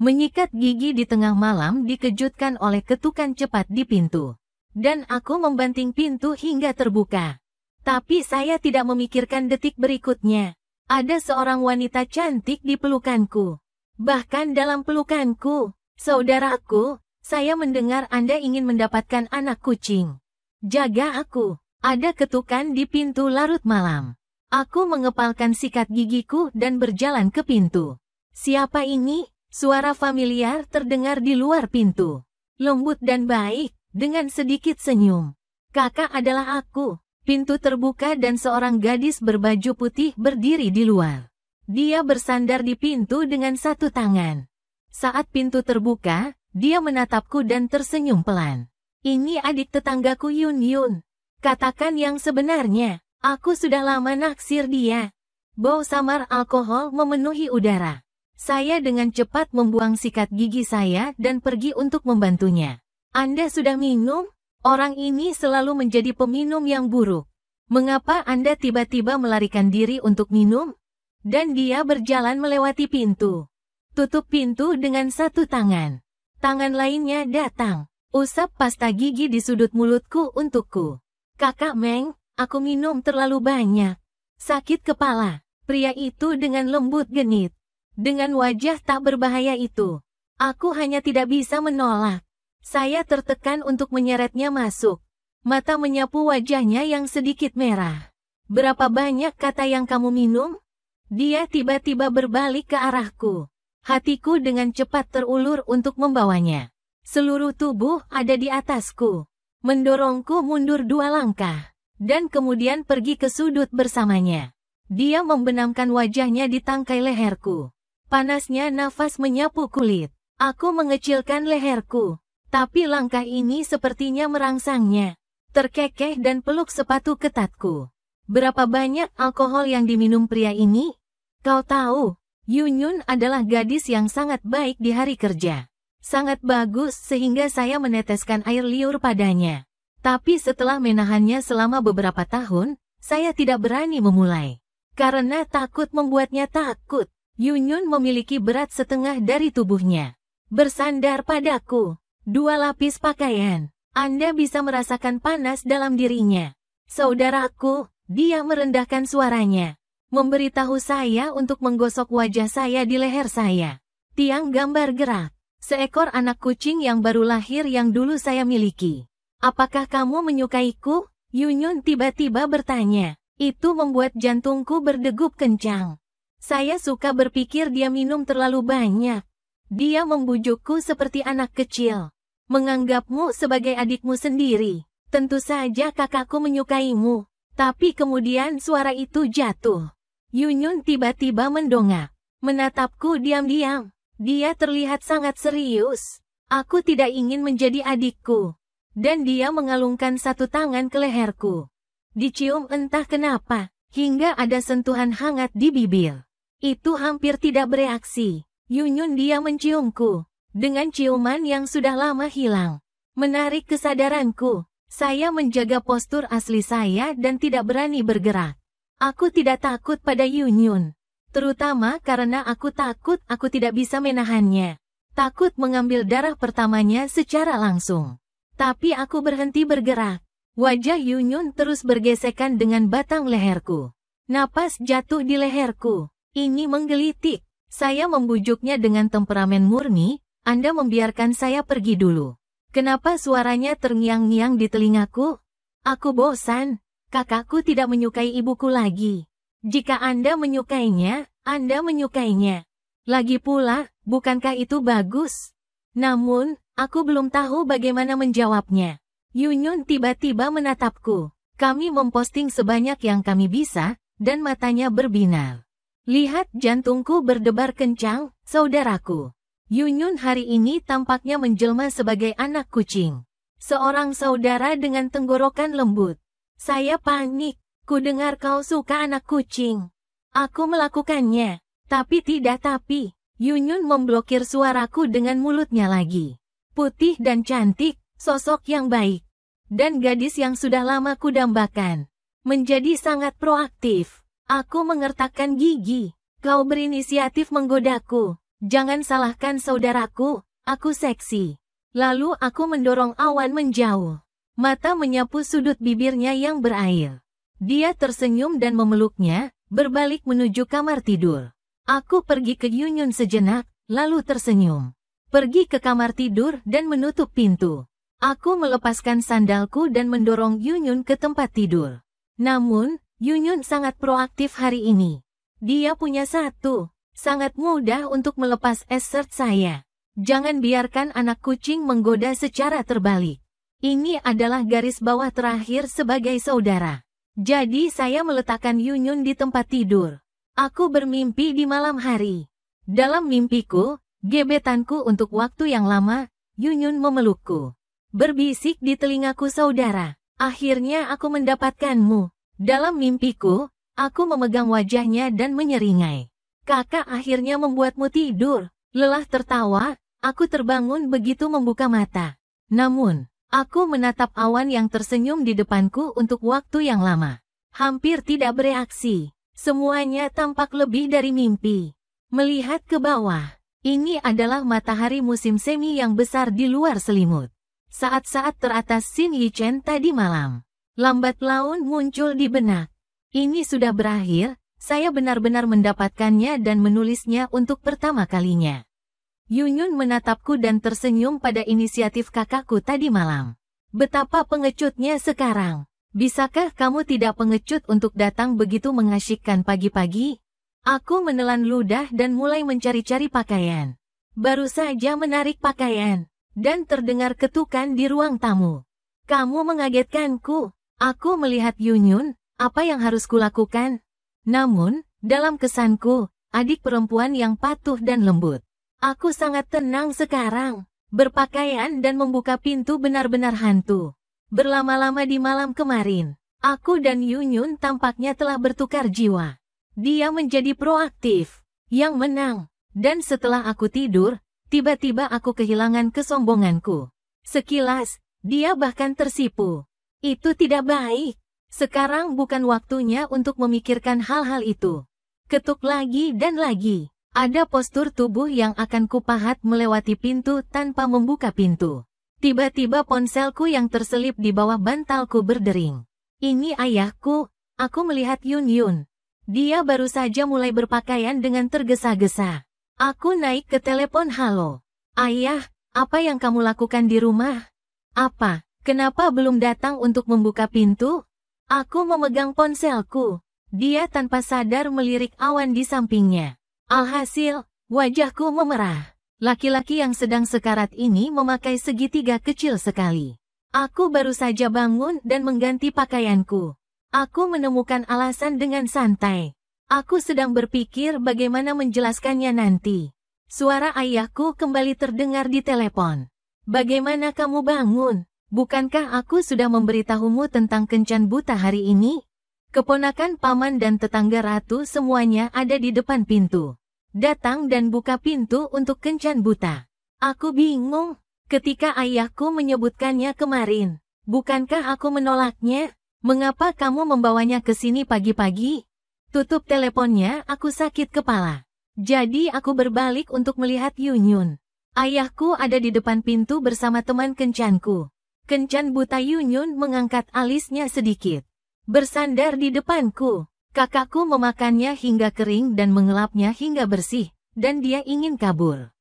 Menyikat gigi di tengah malam dikejutkan oleh ketukan cepat di pintu. Dan aku membanting pintu hingga terbuka. Tapi saya tidak memikirkan detik berikutnya. Ada seorang wanita cantik di pelukanku. Bahkan dalam pelukanku, saudaraku, saya mendengar Anda ingin mendapatkan anak kucing. Jaga aku. Ada ketukan di pintu larut malam. Aku mengepalkan sikat gigiku dan berjalan ke pintu. Siapa ini? Suara familiar terdengar di luar pintu. Lembut dan baik, dengan sedikit senyum. Kakak adalah aku. Pintu terbuka dan seorang gadis berbaju putih berdiri di luar. Dia bersandar di pintu dengan satu tangan. Saat pintu terbuka, dia menatapku dan tersenyum pelan. Ini adik tetanggaku Yun Yun. Katakan yang sebenarnya, aku sudah lama naksir dia. Bau samar alkohol memenuhi udara. Saya dengan cepat membuang sikat gigi saya dan pergi untuk membantunya. Anda sudah minum? Orang ini selalu menjadi peminum yang buruk. Mengapa Anda tiba-tiba melarikan diri untuk minum? Dan dia berjalan melewati pintu. Tutup pintu dengan satu tangan. Tangan lainnya datang. Usap pasta gigi di sudut mulutku untukku. Kakak Meng, aku minum terlalu banyak. Sakit kepala. Pria itu dengan lembut genit. Dengan wajah tak berbahaya itu. Aku hanya tidak bisa menolak. Saya tertekan untuk menyeretnya masuk. Mata menyapu wajahnya yang sedikit merah. Berapa banyak kata yang kamu minum? Dia tiba-tiba berbalik ke arahku. Hatiku dengan cepat terulur untuk membawanya. Seluruh tubuh ada di atasku. Mendorongku mundur 2 langkah. Dan kemudian pergi ke sudut bersamanya. Dia membenamkan wajahnya di tangkai leherku. Panasnya nafas menyapu kulit. Aku mengecilkan leherku. Tapi langkah ini sepertinya merangsangnya. Terkekeh dan peluk sepatu ketatku. Berapa banyak alkohol yang diminum pria ini? Kau tahu, Yun Yun adalah gadis yang sangat baik di hari kerja. Sangat bagus sehingga saya meneteskan air liur padanya. Tapi setelah menahannya selama beberapa tahun, saya tidak berani memulai. Karena takut membuatnya takut. Yun Yun memiliki berat setengah dari tubuhnya. Bersandar padaku. 2 lapis pakaian. Anda bisa merasakan panas dalam dirinya. Saudaraku, dia merendahkan suaranya. Memberitahu saya untuk menggosok wajah saya di leher saya. Tiang gambar gerak. Seekor anak kucing yang baru lahir yang dulu saya miliki. Apakah kamu menyukaiku? Yun Yun tiba-tiba bertanya. Itu membuat jantungku berdegup kencang. Saya suka berpikir dia minum terlalu banyak. Dia membujukku seperti anak kecil. Menganggapmu sebagai adikmu sendiri. Tentu saja kakakku menyukaimu. Tapi kemudian suara itu jatuh. Yun Yun tiba-tiba mendongak. Menatapku diam-diam. Dia terlihat sangat serius. Aku tidak ingin menjadi adikku. Dan dia mengalungkan satu tangan ke leherku. Dicium entah kenapa, hingga ada sentuhan hangat di bibir. Itu hampir tidak bereaksi. Yun Yun dia menciumku. Dengan ciuman yang sudah lama hilang. Menarik kesadaranku. Saya menjaga postur asli saya dan tidak berani bergerak. Aku tidak takut pada Yun Yun. Terutama karena aku takut aku tidak bisa menahannya. Takut mengambil darah pertamanya secara langsung. Tapi aku berhenti bergerak. Wajah Yun Yun terus bergesekan dengan batang leherku. Napas jatuh di leherku. Ini menggelitik. Saya membujuknya dengan temperamen murni. Anda membiarkan saya pergi dulu. Kenapa suaranya terngiang-ngiang di telingaku? Aku bosan. Kakakku tidak menyukai ibuku lagi. Jika Anda menyukainya, Anda menyukainya. Lagi pula, bukankah itu bagus? Namun, aku belum tahu bagaimana menjawabnya. Yun Yun tiba-tiba menatapku. Kami memposting sebanyak yang kami bisa, dan matanya berbinar. Lihat jantungku berdebar kencang, saudaraku. Yun Yun hari ini tampaknya menjelma sebagai anak kucing. Seorang saudara dengan tenggorokan lembut. Saya panik. Ku dengar kau suka anak kucing. Aku melakukannya. Tapi tidak tapi. Yun Yun memblokir suaraku dengan mulutnya lagi. Putih dan cantik, sosok yang baik. Dan gadis yang sudah lama kudambakan. Menjadi sangat proaktif. Aku mengertakkan gigi. Kau berinisiatif menggodaku. Jangan salahkan saudaraku, aku seksi. Lalu aku mendorong Awan menjauh. Mata menyapu sudut bibirnya yang berair. Dia tersenyum dan memeluknya, berbalik menuju kamar tidur. Aku pergi ke Yunyun sejenak, lalu tersenyum. Pergi ke kamar tidur dan menutup pintu. Aku melepaskan sandalku dan mendorong Yunyun ke tempat tidur. Namun, Yunyun sangat proaktif hari ini. Dia punya sangat mudah untuk melepas shirt saya. Jangan biarkan anak kucing menggoda secara terbalik. Ini adalah garis bawah terakhir sebagai saudara. Jadi saya meletakkan Yunyun di tempat tidur. Aku bermimpi di malam hari. Dalam mimpiku, gebetanku untuk waktu yang lama, Yunyun memelukku. Berbisik di telingaku saudara. Akhirnya aku mendapatkanmu. Dalam mimpiku, aku memegang wajahnya dan menyeringai. Kakak akhirnya membuatmu tidur. Lelah tertawa, aku terbangun begitu membuka mata. Namun, aku menatap Awan yang tersenyum di depanku untuk waktu yang lama. Hampir tidak bereaksi. Semuanya tampak lebih dari mimpi. Melihat ke bawah, ini adalah matahari musim semi yang besar di luar selimut. Saat-saat teratas Xin Yichen tadi malam. Lambat laun muncul di benak. Ini sudah berakhir, saya benar-benar mendapatkannya dan menulisnya untuk pertama kalinya. Yunyun menatapku dan tersenyum pada inisiatif kakakku tadi malam. Betapa pengecutnya sekarang. Bisakah kamu tidak pengecut untuk datang begitu mengasyikkan pagi-pagi? Aku menelan ludah dan mulai mencari-cari pakaian. Baru saja menarik pakaian, dan terdengar ketukan di ruang tamu. Kamu mengagetkanku. Aku melihat Yunyun, apa yang harus kulakukan? Namun, dalam kesanku, adik perempuan yang patuh dan lembut. Aku sangat tenang sekarang. Berpakaian dan membuka pintu benar-benar hantu. Berlama-lama di malam kemarin, aku dan Yunyun tampaknya telah bertukar jiwa. Dia menjadi proaktif, yang menang. Dan setelah aku tidur, tiba-tiba aku kehilangan kesombonganku. Sekilas, dia bahkan tersipu. Itu tidak baik. Sekarang bukan waktunya untuk memikirkan hal-hal itu. Ketuk lagi dan lagi. Ada postur tubuh yang akan kupahat melewati pintu tanpa membuka pintu. Tiba-tiba ponselku yang terselip di bawah bantalku berdering. Ini ayahku. Aku melihat Yunyun. Dia baru saja mulai berpakaian dengan tergesa-gesa. Aku naik ke telepon. Halo. Ayah, apa yang kamu lakukan di rumah? Apa? Kenapa belum datang untuk membuka pintu? Aku memegang ponselku. Dia tanpa sadar melirik Awan di sampingnya. Alhasil, wajahku memerah. Laki-laki yang sedang sekarat ini memakai segitiga kecil sekali. Aku baru saja bangun dan mengganti pakaianku. Aku menemukan alasan dengan santai. Aku sedang berpikir bagaimana menjelaskannya nanti. Suara ayahku kembali terdengar di telepon. Bagaimana kamu bangun? Bukankah aku sudah memberitahumu tentang kencan buta hari ini? Keponakan paman dan tetangga ratu semuanya ada di depan pintu. Datang dan buka pintu untuk kencan buta. Aku bingung ketika ayahku menyebutkannya kemarin. Bukankah aku menolaknya? Mengapa kamu membawanya ke sini pagi-pagi? Tutup teleponnya, aku sakit kepala. Jadi aku berbalik untuk melihat Yunyun. Ayahku ada di depan pintu bersama teman kencanku. Kencan buta Yunyun mengangkat alisnya sedikit. Bersandar di depanku. Kakakku memakannya hingga kering dan mengelapnya hingga bersih, dan dia ingin kabur.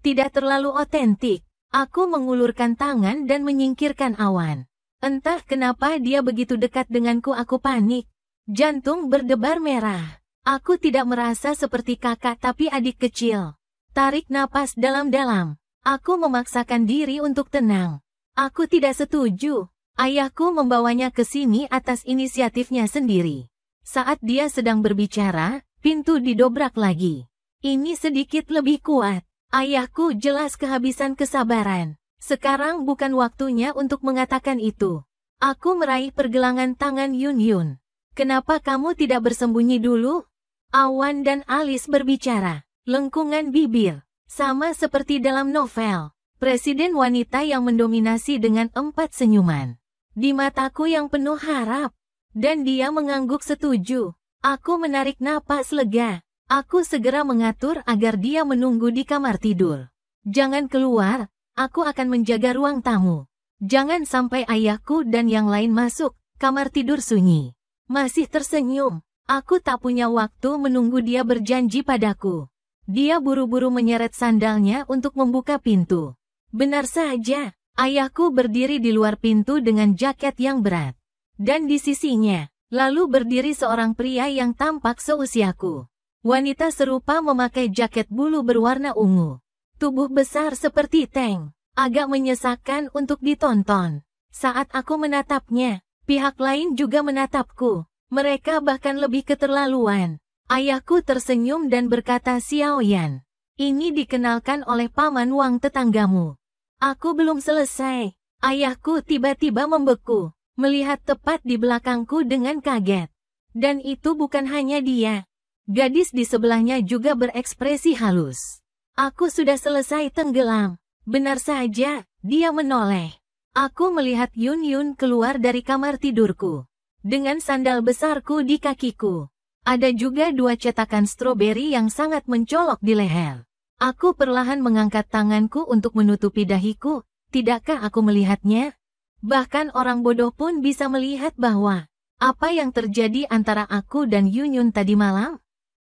Tidak terlalu otentik. Aku mengulurkan tangan dan menyingkirkan Awan. Entah kenapa dia begitu dekat denganku, aku panik. Jantung berdebar merah. Aku tidak merasa seperti kakak tapi adik kecil. Tarik napas dalam-dalam. Aku memaksakan diri untuk tenang. Aku tidak setuju. Ayahku membawanya ke sini atas inisiatifnya sendiri. Saat dia sedang berbicara, pintu didobrak lagi. Ini sedikit lebih kuat. Ayahku jelas kehabisan kesabaran. Sekarang bukan waktunya untuk mengatakan itu. Aku meraih pergelangan tangan Yunyun. Kenapa kamu tidak bersembunyi dulu? Awan dan Alice berbicara. Lengkungan bibir. Sama seperti dalam novel. Presiden wanita yang mendominasi dengan 4 senyuman. Di mataku yang penuh harap. Dan dia mengangguk setuju. Aku menarik napas lega. Aku segera mengatur agar dia menunggu di kamar tidur. Jangan keluar, aku akan menjaga ruang tamu. Jangan sampai ayahku dan yang lain masuk, kamar tidur sunyi. Masih tersenyum, aku tak punya waktu menunggu dia berjanji padaku. Dia buru-buru menyeret sandalnya untuk membuka pintu. Benar saja, ayahku berdiri di luar pintu dengan jaket yang berat. Dan di sisinya, lalu berdiri seorang pria yang tampak seusiaku. Wanita serupa memakai jaket bulu berwarna ungu. Tubuh besar seperti tank, agak menyesakan untuk ditonton. Saat aku menatapnya, pihak lain juga menatapku. Mereka bahkan lebih keterlaluan. Ayahku tersenyum dan berkata, Xiaoyan, ini dikenalkan oleh paman Wang tetanggamu. Aku belum selesai. Ayahku tiba-tiba membeku, melihat tepat di belakangku dengan kaget. Dan itu bukan hanya dia. Gadis di sebelahnya juga berekspresi halus. Aku sudah selesai tenggelam. Benar saja, dia menoleh. Aku melihat Yun Yun keluar dari kamar tidurku. Dengan sandal besarku di kakiku. Ada juga 2 cetakan stroberi yang sangat mencolok di leher. Aku perlahan mengangkat tanganku untuk menutupi dahiku. Tidakkah aku melihatnya? Bahkan orang bodoh pun bisa melihat bahwa apa yang terjadi antara aku dan Yun Yun tadi malam?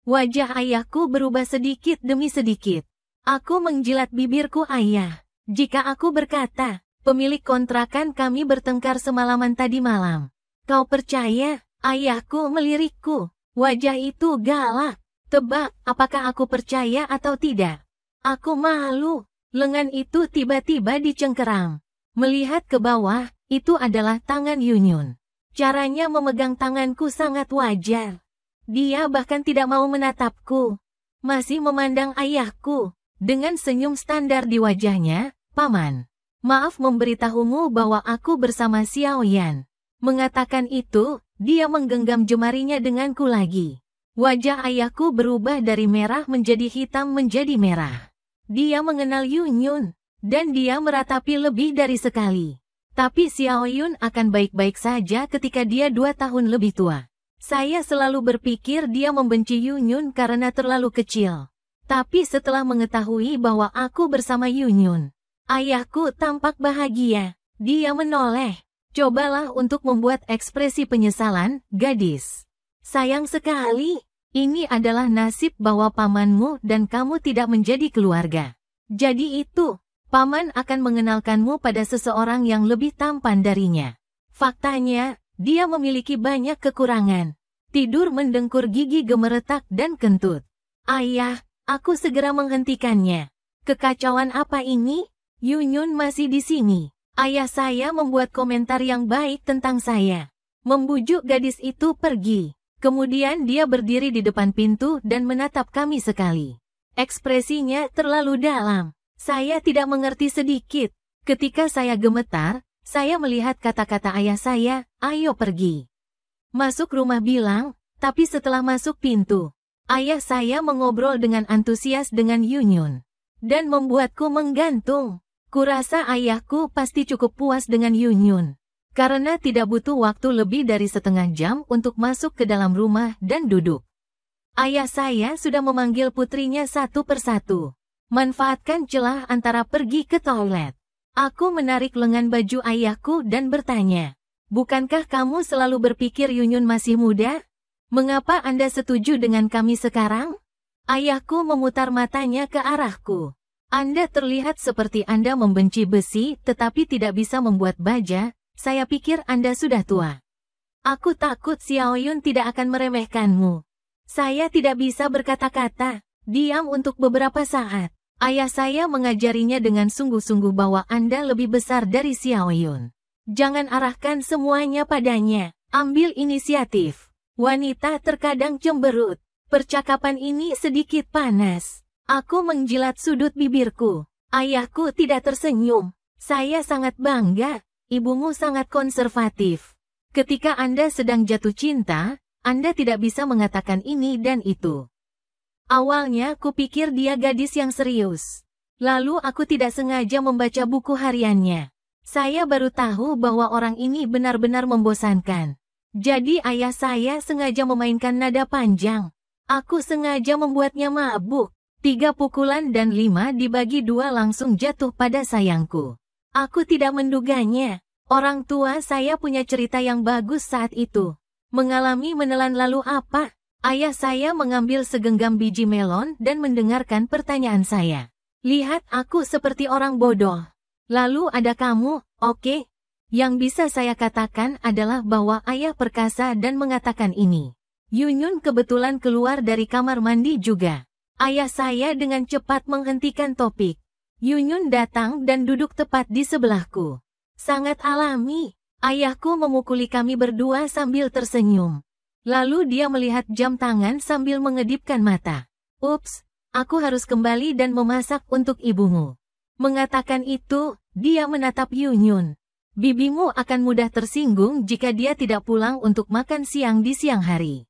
Wajah ayahku berubah sedikit demi sedikit. Aku menjilat bibirku, ayah. Jika aku berkata, pemilik kontrakan kami bertengkar semalaman tadi malam. Kau percaya? Ayahku melirikku. Wajah itu galak. Tebak, apakah aku percaya atau tidak? Aku malu. Lengan itu tiba-tiba dicengkeram. Melihat ke bawah, itu adalah tangan Yun Yun. Caranya memegang tanganku sangat wajar. Dia bahkan tidak mau menatapku. Masih memandang ayahku. Dengan senyum standar di wajahnya, Paman. Maaf memberitahumu bahwa aku bersama Xiaoyan. Mengatakan itu, dia menggenggam jemarinya denganku lagi. Wajah ayahku berubah dari merah menjadi hitam menjadi merah. Dia mengenal Yun Yun. Dan dia meratapi lebih dari sekali. Tapi Xiaoyun akan baik-baik saja ketika dia 2 tahun lebih tua. Saya selalu berpikir dia membenci Yun Yun karena terlalu kecil. Tapi setelah mengetahui bahwa aku bersama Yun Yun, ayahku tampak bahagia. Dia menoleh. Cobalah untuk membuat ekspresi penyesalan, gadis. Sayang sekali. Ini adalah nasib bahwa pamanmu dan kamu tidak menjadi keluarga. Jadi itu. Paman akan mengenalkanmu pada seseorang yang lebih tampan darinya. Faktanya, dia memiliki banyak kekurangan. Tidur mendengkur, gigi gemeretak dan kentut. Ayah, aku segera menghentikannya. Kekacauan apa ini? Yun Yun masih di sini. Ayah saya membuat komentar yang baik tentang saya. Membujuk gadis itu pergi. Kemudian dia berdiri di depan pintu dan menatap kami sekali. Ekspresinya terlalu dalam. Saya tidak mengerti sedikit. Ketika saya gemetar, saya melihat kata-kata ayah saya, ayo pergi. Masuk rumah bilang, tapi setelah masuk pintu, ayah saya mengobrol dengan antusias dengan Yun Yun. Dan membuatku menggantung. Kurasa ayahku pasti cukup puas dengan Yun Yun. Karena tidak butuh waktu lebih dari setengah jam untuk masuk ke dalam rumah dan duduk. Ayah saya sudah memanggil putrinya satu persatu. Manfaatkan celah antara pergi ke toilet. Aku menarik lengan baju ayahku dan bertanya, bukankah kamu selalu berpikir Yun Yun masih muda? Mengapa Anda setuju dengan kami sekarang? Ayahku memutar matanya ke arahku. Anda terlihat seperti Anda membenci besi tetapi tidak bisa membuat baja. Saya pikir Anda sudah tua. Aku takut Xiaoyun tidak akan meremehkanmu. Saya tidak bisa berkata-kata. Diam untuk beberapa saat. Ayah saya mengajarinya dengan sungguh-sungguh bahwa Anda lebih besar dari Xiaoyun. Jangan arahkan semuanya padanya. Ambil inisiatif. Wanita terkadang cemberut. Percakapan ini sedikit panas. Aku menjilat sudut bibirku. Ayahku tidak tersenyum. Saya sangat bangga. Ibumu sangat konservatif. Ketika Anda sedang jatuh cinta, Anda tidak bisa mengatakan ini dan itu. Awalnya kupikir dia gadis yang serius. Lalu aku tidak sengaja membaca buku hariannya. Saya baru tahu bahwa orang ini benar-benar membosankan. Jadi ayah saya sengaja memainkan nada panjang. Aku sengaja membuatnya mabuk. 3 pukulan dan 5 dibagi 2 langsung jatuh pada sayangku. Aku tidak menduganya. Orang tua saya punya cerita yang bagus saat itu. Mengalami menelan lalu apa? Ayah saya mengambil segenggam biji melon dan mendengarkan pertanyaan saya. Lihat aku seperti orang bodoh. Lalu ada kamu, oke? Yang bisa saya katakan adalah bahwa ayah perkasa dan mengatakan ini. Yunyun kebetulan keluar dari kamar mandi juga. Ayah saya dengan cepat menghentikan topik. Yunyun datang dan duduk tepat di sebelahku. Sangat alami. Ayahku memukuli kami berdua sambil tersenyum. Lalu dia melihat jam tangan sambil mengedipkan mata. Ups, aku harus kembali dan memasak untuk ibumu. Mengatakan itu, dia menatap Yunyun. Bibimu akan mudah tersinggung jika dia tidak pulang untuk makan siang di siang hari.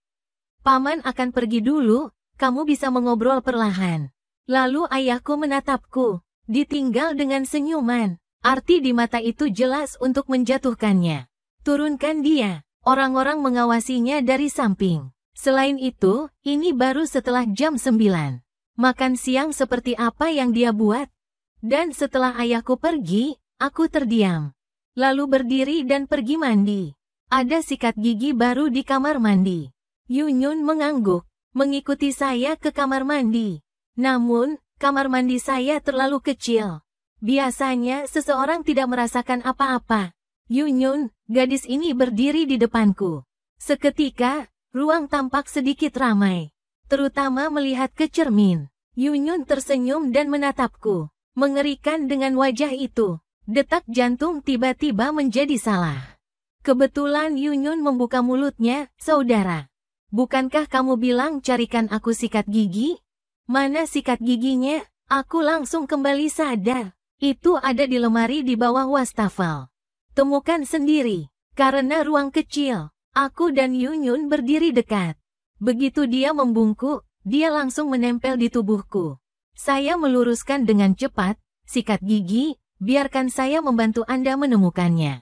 Paman akan pergi dulu. Kamu bisa mengobrol perlahan. Lalu ayahku menatapku, ditinggal dengan senyuman. Arti di mata itu jelas untuk menjatuhkannya. Turunkan dia. Orang-orang mengawasinya dari samping. Selain itu, ini baru setelah jam 9. Makan siang seperti apa yang dia buat? Dan setelah ayahku pergi, aku terdiam. Lalu berdiri dan pergi mandi. Ada sikat gigi baru di kamar mandi. Yunyun mengangguk. Mengikuti saya ke kamar mandi. Namun, kamar mandi saya terlalu kecil. Biasanya seseorang tidak merasakan apa-apa. Yunyun, gadis ini berdiri di depanku. Seketika, ruang tampak sedikit ramai. Terutama melihat ke cermin. Yunyun tersenyum dan menatapku. Mengerikan dengan wajah itu. Detak jantung tiba-tiba menjadi salah. Kebetulan Yunyun membuka mulutnya, saudara. Bukankah kamu bilang carikan aku sikat gigi? Mana sikat giginya? Aku langsung kembali sadar. Itu ada di lemari di bawah wastafel. Temukan sendiri. Karena ruang kecil, aku dan Yunyun berdiri dekat. Begitu dia membungkuk, dia langsung menempel di tubuhku. Saya meluruskan dengan cepat, sikat gigi, biarkan saya membantu Anda menemukannya.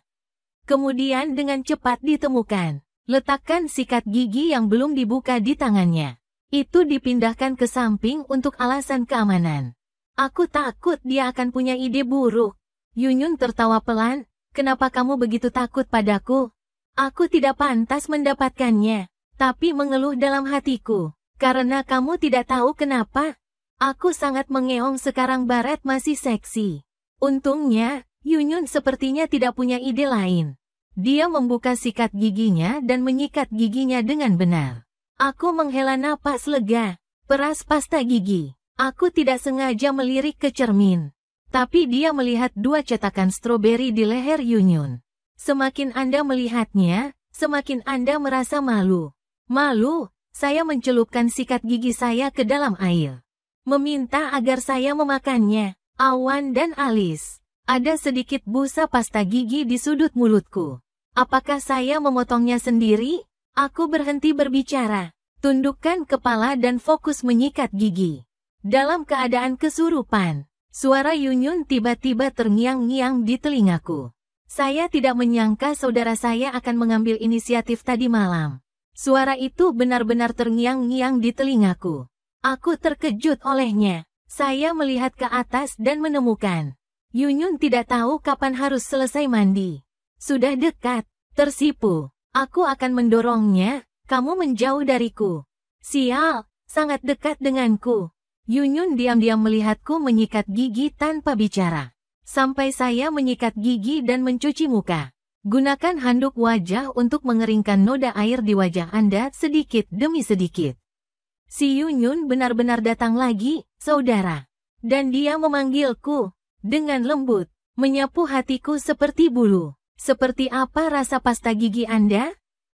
Kemudian dengan cepat ditemukan. Letakkan sikat gigi yang belum dibuka di tangannya. Itu dipindahkan ke samping untuk alasan keamanan. Aku takut dia akan punya ide buruk. Yunyun tertawa pelan, kenapa kamu begitu takut padaku? Aku tidak pantas mendapatkannya, tapi mengeluh dalam hatiku. Karena kamu tidak tahu kenapa. Aku sangat mengeong sekarang Barat masih seksi. Untungnya, Yunyun sepertinya tidak punya ide lain. Dia membuka sikat giginya dan menyikat giginya dengan benar. Aku menghela napas lega. Peras pasta gigi. Aku tidak sengaja melirik ke cermin. Tapi dia melihat 2 cetakan stroberi di leher Yunyun. Semakin Anda melihatnya, semakin Anda merasa malu. Malu, saya mencelupkan sikat gigi saya ke dalam air. Meminta agar saya memakannya. Awan dan alis. Ada sedikit busa pasta gigi di sudut mulutku. Apakah saya memotongnya sendiri? Aku berhenti berbicara. Tundukkan kepala dan fokus menyikat gigi. Dalam keadaan kesurupan, suara Yunyun tiba-tiba terngiang-ngiang di telingaku. Saya tidak menyangka saudara saya akan mengambil inisiatif tadi malam. Suara itu benar-benar terngiang-ngiang di telingaku. Aku terkejut olehnya. Saya melihat ke atas dan menemukan. Yunyun tidak tahu kapan harus selesai mandi. Sudah dekat, tersipu. Aku akan mendorongnya, kamu menjauh dariku. Sial, sangat dekat denganku. Yunyun diam-diam melihatku menyikat gigi tanpa bicara. Sampai saya menyikat gigi dan mencuci muka. Gunakan handuk wajah untuk mengeringkan noda air di wajah Anda sedikit demi sedikit. Si Yunyun benar-benar datang lagi, saudara. Dan dia memanggilku dengan lembut, menyapu hatiku seperti bulu. Seperti apa rasa pasta gigi Anda?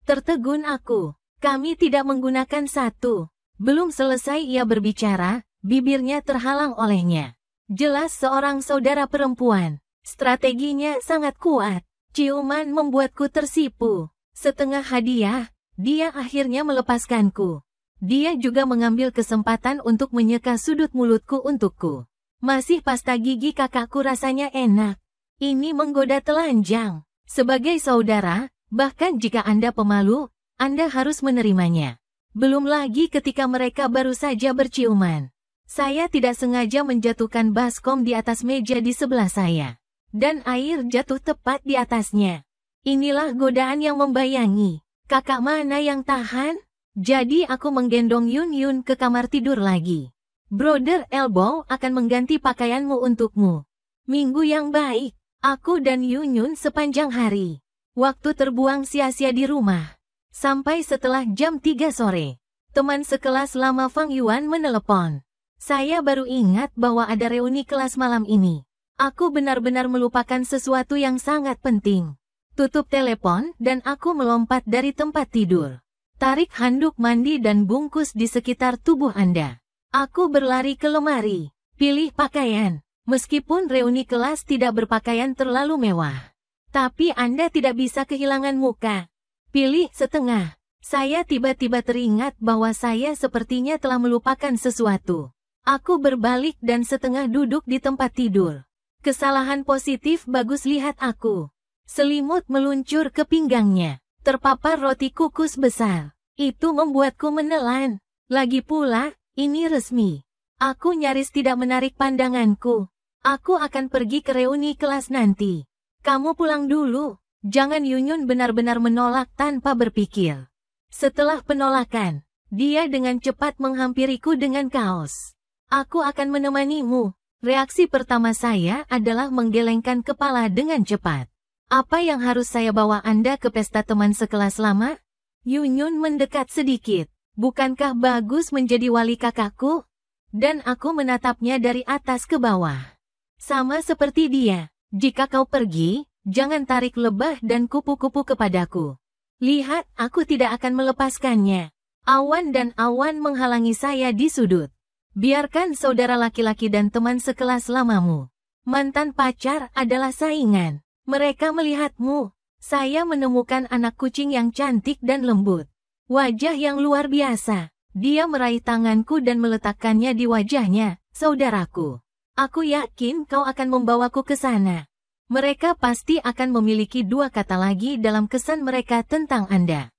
Tertegun aku. Kami tidak menggunakan satu. Belum selesai ia berbicara, bibirnya terhalang olehnya. Jelas seorang saudara perempuan. Strateginya sangat kuat. Ciuman membuatku tersipu. Setengah hadiah, dia akhirnya melepaskanku. Dia juga mengambil kesempatan untuk menyeka sudut mulutku untukku. Masih pasta gigi kakakku rasanya enak. Ini menggoda telanjang. Sebagai saudara, bahkan jika Anda pemalu, Anda harus menerimanya. Belum lagi ketika mereka baru saja berciuman. Saya tidak sengaja menjatuhkan baskom di atas meja di sebelah saya. Dan air jatuh tepat di atasnya. Inilah godaan yang membayangi. Kakak mana yang tahan? Jadi aku menggendong Yun Yun ke kamar tidur lagi. Brother Elbow akan mengganti pakaianmu untukmu. Minggu yang baik. Aku dan Yun Yun sepanjang hari. Waktu terbuang sia-sia di rumah. Sampai setelah jam 3 sore. Teman sekelas lama Fang Yuan menelepon. Saya baru ingat bahwa ada reuni kelas malam ini. Aku benar-benar melupakan sesuatu yang sangat penting. Tutup telepon dan aku melompat dari tempat tidur. Tarik handuk mandi dan bungkus di sekitar tubuh Anda. Aku berlari ke lemari. Pilih pakaian. Meskipun reuni kelas tidak berpakaian terlalu mewah. Tapi Anda tidak bisa kehilangan muka. Pilih setengah. Saya tiba-tiba teringat bahwa saya sepertinya telah melupakan sesuatu. Aku berbalik dan setengah duduk di tempat tidur. Kesalahan positif bagus lihat aku. Selimut meluncur ke pinggangnya. Terpapar roti kukus besar. Itu membuatku menelan. Lagi pula, ini resmi. Aku nyaris tidak menarik pandanganku. Aku akan pergi ke reuni kelas nanti. Kamu pulang dulu. Jangan Yunyun benar-benar menolak tanpa berpikir. Setelah penolakan, dia dengan cepat menghampiriku dengan kaos. Aku akan menemanimu. Reaksi pertama saya adalah menggelengkan kepala dengan cepat. Apa yang harus saya bawa Anda ke pesta teman sekelas lama? Yunyun mendekat sedikit. Bukankah bagus menjadi wali kakakku? Dan aku menatapnya dari atas ke bawah. Sama seperti dia. Jika kau pergi, jangan tarik lebah dan kupu-kupu kepadaku. Lihat, aku tidak akan melepaskannya. Awan dan awan menghalangi saya di sudut. Biarkan saudara laki-laki dan teman sekelas lamamu. Mantan pacar adalah saingan. Mereka melihatmu. Saya menemukan anak kucing yang cantik dan lembut. Wajah yang luar biasa. Dia meraih tanganku dan meletakkannya di wajahnya, saudaraku. Aku yakin kau akan membawaku ke sana. Mereka pasti akan memiliki 2 kata lagi dalam kesan mereka tentang Anda.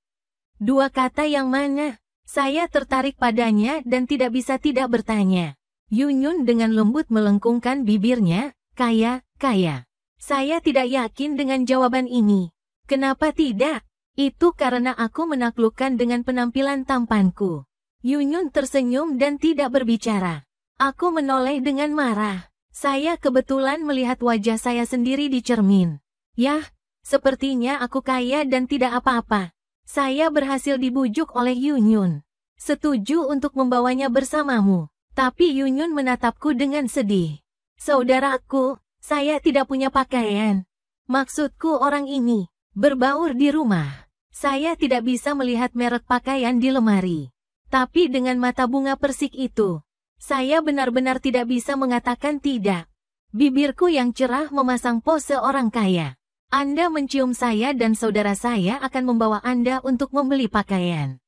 2 kata yang mana? Saya tertarik padanya dan tidak bisa tidak bertanya. Yunyun dengan lembut melengkungkan bibirnya, kaya. Saya tidak yakin dengan jawaban ini. Kenapa tidak? Itu karena aku menaklukkan dengan penampilan tampanku. Yunyun tersenyum dan tidak berbicara. Aku menoleh dengan marah. Saya kebetulan melihat wajah saya sendiri di cermin. Yah, sepertinya aku kaya dan tidak apa-apa. Saya berhasil dibujuk oleh Yunyun. Setuju untuk membawanya bersamamu. Tapi Yunyun menatapku dengan sedih. Saudaraku, saya tidak punya pakaian. Maksudku orang ini, berbaur di rumah. Saya tidak bisa melihat merek pakaian di lemari. Tapi dengan mata bunga persik itu, saya benar-benar tidak bisa mengatakan tidak. Bibirku yang cerah memasang pose orang kaya. Anda mencium saya dan saudara saya akan membawa Anda untuk membeli pakaian.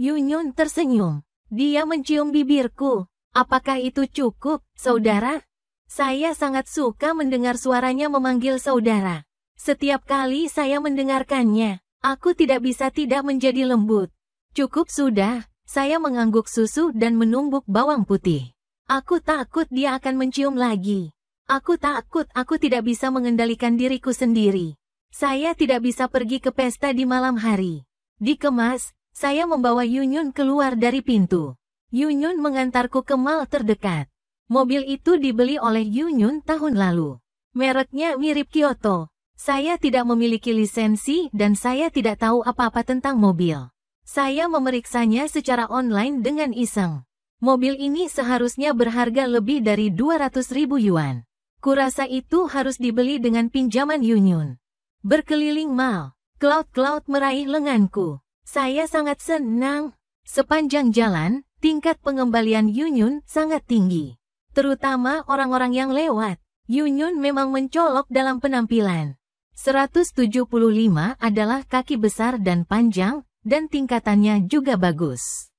Yunyun tersenyum. Dia mencium bibirku. Apakah itu cukup, saudara? Saya sangat suka mendengar suaranya memanggil saudara. Setiap kali saya mendengarkannya, aku tidak bisa tidak menjadi lembut. Cukup sudah, saya mengangguk susu dan menumbuk bawang putih. Aku takut dia akan mencium lagi. Aku takut aku tidak bisa mengendalikan diriku sendiri. Saya tidak bisa pergi ke pesta di malam hari. Dikemas, saya membawa Yunyun keluar dari pintu. Yunyun mengantarku ke mall terdekat. Mobil itu dibeli oleh Yunyun tahun lalu. Mereknya mirip Kyoto. Saya tidak memiliki lisensi dan saya tidak tahu apa-apa tentang mobil. Saya memeriksanya secara online dengan iseng. Mobil ini seharusnya berharga lebih dari 200.000 yuan. Kurasa itu harus dibeli dengan pinjaman Yunyun. Berkeliling mall, Cloud meraih lenganku. Saya sangat senang. Sepanjang jalan, tingkat pengembalian Yunyun sangat tinggi. Terutama orang-orang yang lewat. Yunyun memang mencolok dalam penampilan. 175 adalah kaki besar dan panjang, dan tingkatannya juga bagus.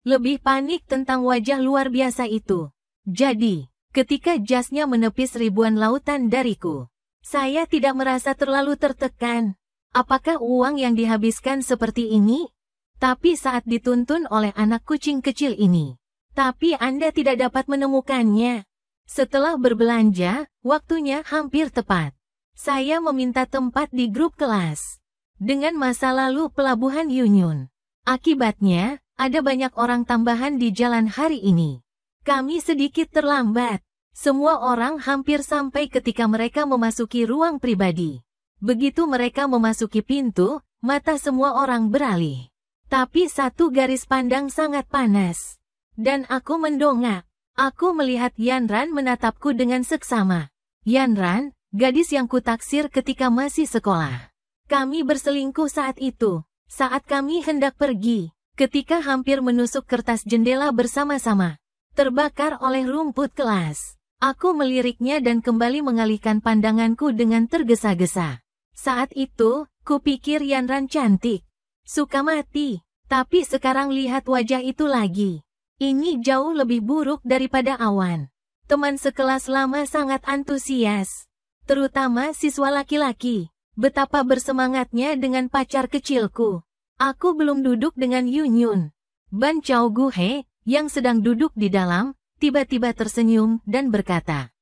Lebih panik tentang wajah luar biasa itu. Jadi, ketika jasnya menepis ribuan lautan dariku, saya tidak merasa terlalu tertekan. Apakah uang yang dihabiskan seperti ini? Tapi saat dituntun oleh anak kucing kecil ini. Tapi Anda tidak dapat menemukannya. Setelah berbelanja, waktunya hampir tepat. Saya meminta tempat di grup kelas. Dengan masa lalu pelabuhan Yunyun. Akibatnya, ada banyak orang tambahan di jalan hari ini. Kami sedikit terlambat. Semua orang hampir sampai ketika mereka memasuki ruang pribadi. Begitu mereka memasuki pintu, mata semua orang beralih. Tapi satu garis pandang sangat panas. Dan aku mendongak. Aku melihat Yanran menatapku dengan seksama. Yanran, gadis yang kutaksir ketika masih sekolah. Kami berselingkuh saat itu. Saat kami hendak pergi. Ketika hampir menusuk kertas jendela bersama-sama. Terbakar oleh rumput kelas. Aku meliriknya dan kembali mengalihkan pandanganku dengan tergesa-gesa. Saat itu, kupikir Yanran cantik. Suka mati. Tapi sekarang lihat wajah itu lagi. Ini jauh lebih buruk daripada awan. Teman sekelas lama sangat antusias. Terutama siswa laki-laki. Betapa bersemangatnya dengan pacar kecilku. Aku belum duduk dengan Yunyun. Ban Chao Guhe, yang sedang duduk di dalam, tiba-tiba tersenyum dan berkata,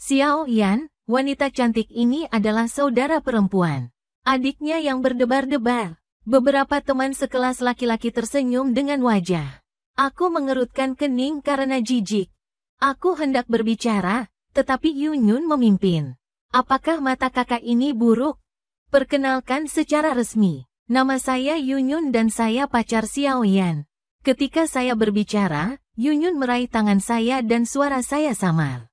Xiao Yan, wanita cantik ini adalah saudara perempuan. Adiknya yang berdebar-debar. Beberapa teman sekelas laki-laki tersenyum dengan wajah. Aku mengerutkan kening karena jijik. Aku hendak berbicara, tetapi Yunyun memimpin. Apakah mata kakak ini buruk? Perkenalkan secara resmi. Nama saya Yunyun dan saya pacar Xiao Yan. Ketika saya berbicara, Yunyun meraih tangan saya dan suara saya samar.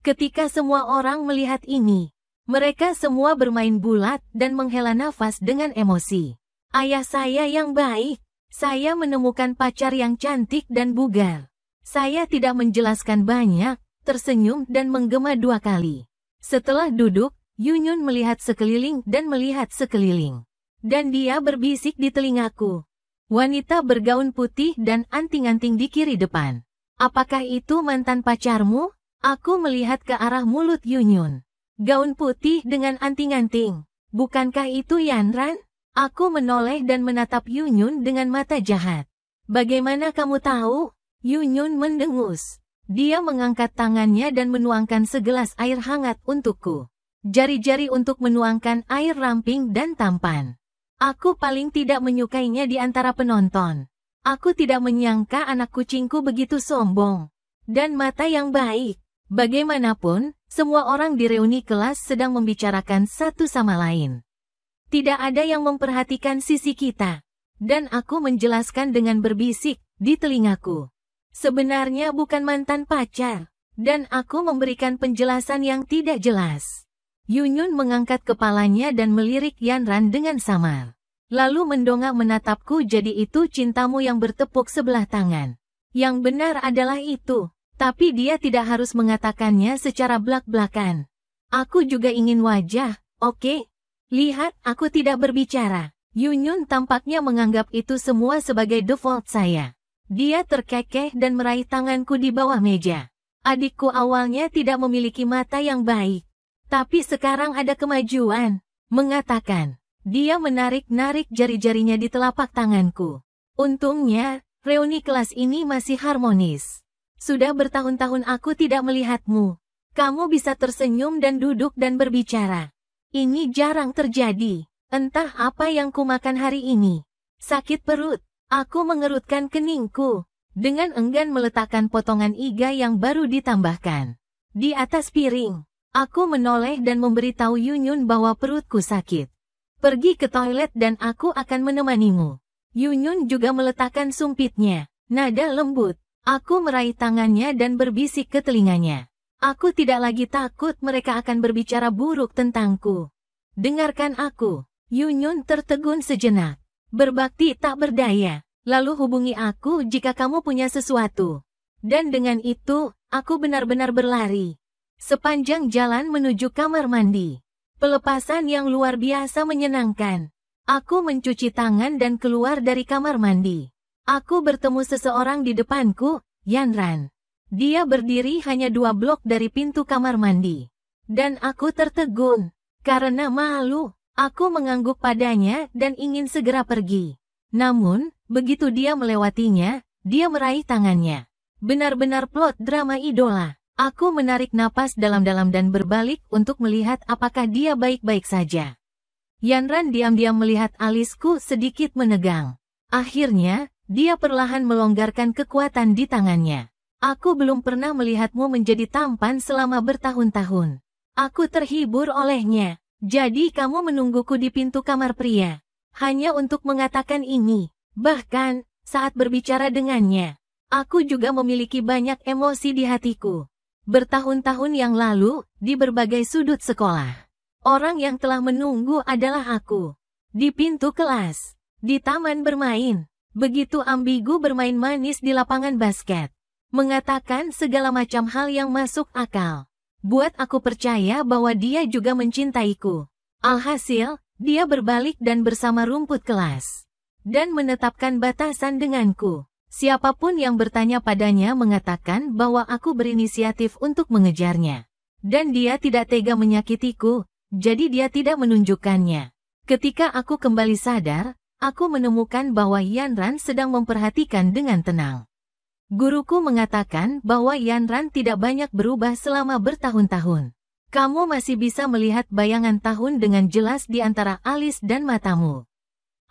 Ketika semua orang melihat ini, mereka semua bermain bulat dan menghela nafas dengan emosi. Ayah saya yang baik. Saya menemukan pacar yang cantik dan bugar. Saya tidak menjelaskan banyak, tersenyum dan menggema 2 kali. Setelah duduk, Yunyun melihat sekeliling dan melihat sekeliling. Dan dia berbisik di telingaku. Wanita bergaun putih dan anting-anting di kiri depan. Apakah itu mantan pacarmu? Aku melihat ke arah mulut Yunyun. Gaun putih dengan anting-anting. Bukankah itu Yanran? Aku menoleh dan menatap Yunyun dengan mata jahat. Bagaimana kamu tahu? Yunyun mendengus. Dia mengangkat tangannya dan menuangkan segelas air hangat untukku. Jari-jari untuk menuangkan air ramping dan tampan. Aku paling tidak menyukainya di antara penonton. Aku tidak menyangka anak kucingku begitu sombong. Dan mata yang baik. Bagaimanapun, semua orang di reuni kelas sedang membicarakan satu sama lain. Tidak ada yang memperhatikan sisi kita. Dan aku menjelaskan dengan berbisik di telingaku. Sebenarnya bukan mantan pacar. Dan aku memberikan penjelasan yang tidak jelas. Yunyun mengangkat kepalanya dan melirik Yanran dengan samar. Lalu mendongak menatapku, jadi itu cintamu yang bertepuk sebelah tangan. Yang benar adalah itu. Tapi dia tidak harus mengatakannya secara blak-blakan. Aku juga ingin wajah, oke? Lihat, aku tidak berbicara. Yunyun tampaknya menganggap itu semua sebagai default saya. Dia terkekeh dan meraih tanganku di bawah meja. Adikku awalnya tidak memiliki mata yang baik. Tapi sekarang ada kemajuan. Mengatakan, dia menarik-narik jari-jarinya di telapak tanganku. Untungnya, reuni kelas ini masih harmonis. Sudah bertahun-tahun aku tidak melihatmu. Kamu bisa tersenyum dan duduk dan berbicara. Ini jarang terjadi. Entah apa yang kumakan hari ini. Sakit perut. Aku mengerutkan keningku. Dengan enggan meletakkan potongan iga yang baru ditambahkan. Di atas piring. Aku menoleh dan memberitahu Yunyun bahwa perutku sakit. Pergi ke toilet dan aku akan menemanimu. Yunyun juga meletakkan sumpitnya. Nada lembut. Aku meraih tangannya dan berbisik ke telinganya. Aku tidak lagi takut mereka akan berbicara buruk tentangku. Dengarkan aku. Yunyun tertegun sejenak. Berbakti tak berdaya. Lalu hubungi aku jika kamu punya sesuatu. Dan dengan itu, aku benar-benar berlari. Sepanjang jalan menuju kamar mandi. Pelepasan yang luar biasa menyenangkan. Aku mencuci tangan dan keluar dari kamar mandi. Aku bertemu seseorang di depanku, Yanran. Dia berdiri hanya 2 blok dari pintu kamar mandi. Dan aku tertegun. Karena malu, aku mengangguk padanya dan ingin segera pergi. Namun, begitu dia melewatinya, dia meraih tangannya. Benar-benar plot drama idola. Aku menarik napas dalam-dalam dan berbalik untuk melihat apakah dia baik-baik saja. Yanran diam-diam melihat alisku sedikit menegang. Akhirnya, dia perlahan melonggarkan kekuatan di tangannya. Aku belum pernah melihatmu menjadi tampan selama bertahun-tahun. Aku terhibur olehnya. Jadi kamu menungguku di pintu kamar pria. Hanya untuk mengatakan ini. Bahkan, saat berbicara dengannya, aku juga memiliki banyak emosi di hatiku. Bertahun-tahun yang lalu, di berbagai sudut sekolah, orang yang telah menunggu adalah aku. Di pintu kelas, di taman bermain, begitu ambigu bermain manis di lapangan basket. Mengatakan segala macam hal yang masuk akal. Buat aku percaya bahwa dia juga mencintaiku. Alhasil, dia berbalik dan bersama rumput kelas. Dan menetapkan batasan denganku. Siapapun yang bertanya padanya mengatakan bahwa aku berinisiatif untuk mengejarnya. Dan dia tidak tega menyakitiku, jadi dia tidak menunjukkannya. Ketika aku kembali sadar, aku menemukan bahwa Yanran sedang memperhatikan dengan tenang. Guruku mengatakan bahwa Yanran tidak banyak berubah selama bertahun-tahun. Kamu masih bisa melihat bayangan tahun dengan jelas di antara alis dan matamu.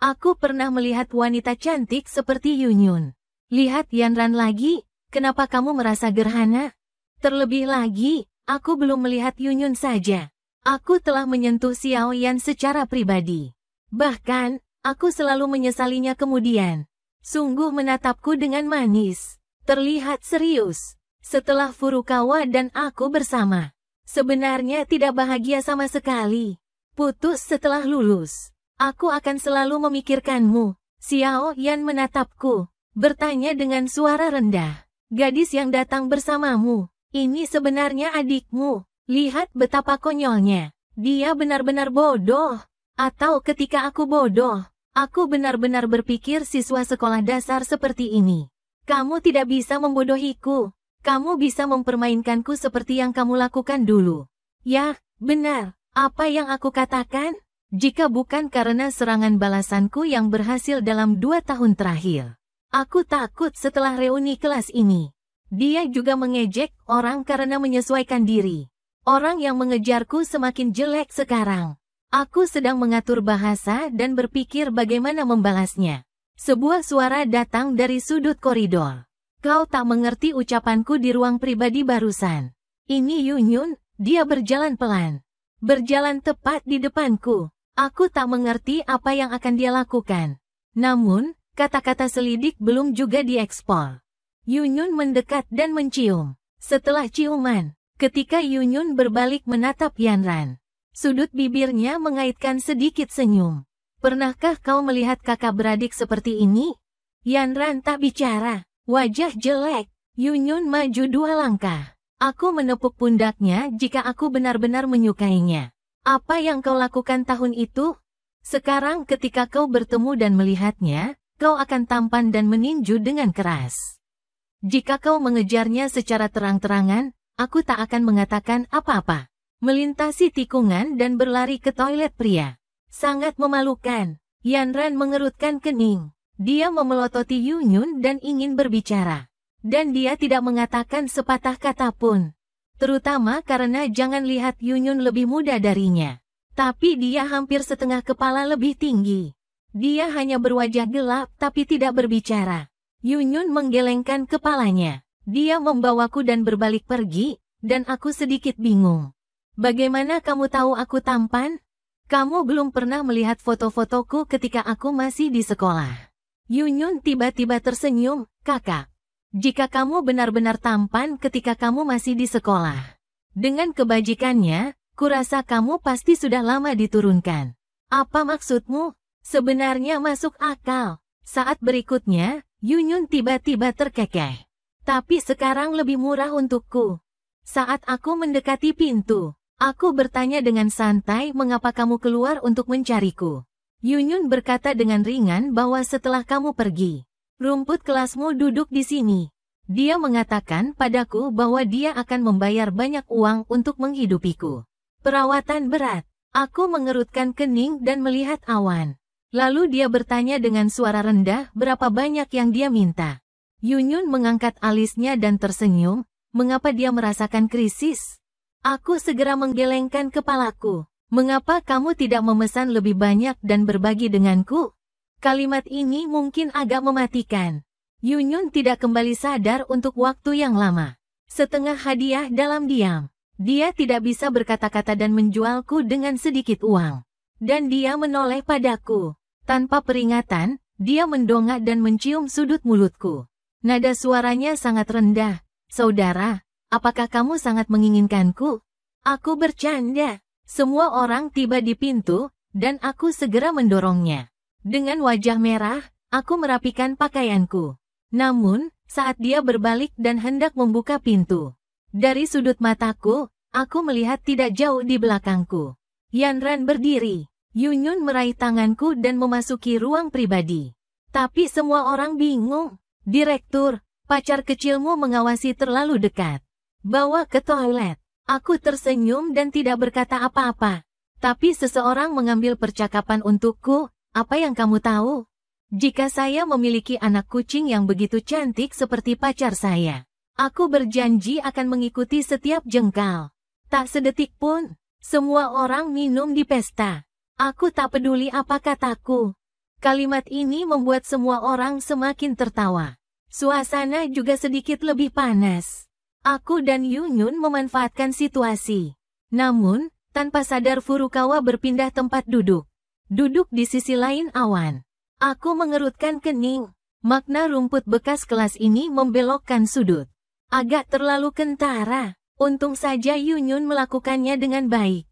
Aku pernah melihat wanita cantik seperti Yunyun. Lihat Yanran lagi, kenapa kamu merasa gerhana? Terlebih lagi, aku belum melihat Yunyun saja. Aku telah menyentuh Xiao Yan secara pribadi. Bahkan, aku selalu menyesalinya kemudian. Sungguh menatapku dengan manis. Terlihat serius. Setelah Furukawa dan aku bersama. Sebenarnya tidak bahagia sama sekali. Putus setelah lulus. Aku akan selalu memikirkanmu. Xiao Yan menatapku. Bertanya dengan suara rendah. Gadis yang datang bersamamu. Ini sebenarnya adikmu. Lihat betapa konyolnya. Dia benar-benar bodoh. Atau ketika aku bodoh. Aku benar-benar berpikir siswa sekolah dasar seperti ini. Kamu tidak bisa membodohiku. Kamu bisa mempermainkanku seperti yang kamu lakukan dulu. Ya, benar. Apa yang aku katakan? Jika bukan karena serangan balasanku yang berhasil dalam 2 tahun terakhir. Aku takut setelah reuni kelas ini. Dia juga mengejek orang karena menyesuaikan diri. Orang yang mengejarku semakin jelek sekarang. Aku sedang mengatur bahasa dan berpikir bagaimana membalasnya. Sebuah suara datang dari sudut koridor. Kau tak mengerti ucapanku di ruang pribadi barusan. Ini Yunyun, dia berjalan pelan. Berjalan tepat di depanku. Aku tak mengerti apa yang akan dia lakukan. Namun, kata-kata selidik belum juga diekspor. Yunyun mendekat dan mencium. Setelah ciuman, ketika Yunyun berbalik menatap Yanran, sudut bibirnya mengaitkan sedikit senyum. Pernahkah kau melihat kakak beradik seperti ini? Yanran tak bicara. Wajah jelek. Yunyun maju 2 langkah. Aku menepuk pundaknya jika aku benar-benar menyukainya. Apa yang kau lakukan tahun itu? Sekarang ketika kau bertemu dan melihatnya, kau akan tampan dan meninju dengan keras. Jika kau mengejarnya secara terang-terangan, aku tak akan mengatakan apa-apa. Melintasi tikungan dan berlari ke toilet pria. Sangat memalukan. Yanran mengerutkan kening. Dia memelototi Yunyun dan ingin berbicara. Dan dia tidak mengatakan sepatah kata pun. Terutama karena jangan lihat Yunyun lebih muda darinya. Tapi dia hampir setengah kepala lebih tinggi. Dia hanya berwajah gelap tapi tidak berbicara. Yunyun menggelengkan kepalanya. Dia membawaku dan berbalik pergi, dan aku sedikit bingung. Bagaimana kamu tahu aku tampan? Kamu belum pernah melihat foto-fotoku ketika aku masih di sekolah. Yunyun tiba-tiba tersenyum, kakak. Jika kamu benar-benar tampan ketika kamu masih di sekolah. Dengan kebajikannya, kurasa kamu pasti sudah lama diturunkan. Apa maksudmu? Sebenarnya masuk akal. Saat berikutnya, Yunyun tiba-tiba terkekeh. Tapi sekarang lebih murah untukku. Saat aku mendekati pintu, aku bertanya dengan santai mengapa kamu keluar untuk mencariku. Yunyun berkata dengan ringan bahwa setelah kamu pergi, rumput kelasmu duduk di sini. Dia mengatakan padaku bahwa dia akan membayar banyak uang untuk menghidupiku. Perawatan berat. Aku mengerutkan kening dan melihat awan. Lalu dia bertanya dengan suara rendah berapa banyak yang dia minta. Yunyun mengangkat alisnya dan tersenyum, mengapa dia merasakan krisis? Aku segera menggelengkan kepalaku. Mengapa kamu tidak memesan lebih banyak dan berbagi denganku? Kalimat ini mungkin agak mematikan. Yunyun tidak kembali sadar untuk waktu yang lama. Setengah hadiah dalam diam. Dia tidak bisa berkata-kata dan menjualku dengan sedikit uang. Dan dia menoleh padaku. Tanpa peringatan, dia mendongak dan mencium sudut mulutku. Nada suaranya sangat rendah. Saudara, apakah kamu sangat menginginkanku? Aku bercanda. Semua orang tiba di pintu, dan aku segera mendorongnya. Dengan wajah merah, aku merapikan pakaianku. Namun, saat dia berbalik dan hendak membuka pintu, dari sudut mataku, aku melihat tidak jauh di belakangku. Yanran berdiri. Yunyun meraih tanganku dan memasuki ruang pribadi. Tapi semua orang bingung. Direktur, pacar kecilmu mengawasi terlalu dekat. Bawa ke toilet. Aku tersenyum dan tidak berkata apa-apa. Tapi seseorang mengambil percakapan untukku. Apa yang kamu tahu? Jika saya memiliki anak kucing yang begitu cantik seperti pacar saya, aku berjanji akan mengikuti setiap jengkal. Tak sedetik pun. Semua orang minum di pesta. Aku tak peduli apa kataku. Kalimat ini membuat semua orang semakin tertawa. Suasana juga sedikit lebih panas. Aku dan Yunyun memanfaatkan situasi. Namun, tanpa sadar Furukawa berpindah tempat duduk. Duduk di sisi lain awan. Aku mengerutkan kening. Makna rumput bekas kelas ini membelokkan sudut. Agak terlalu kentara. Untung saja Yunyun melakukannya dengan baik.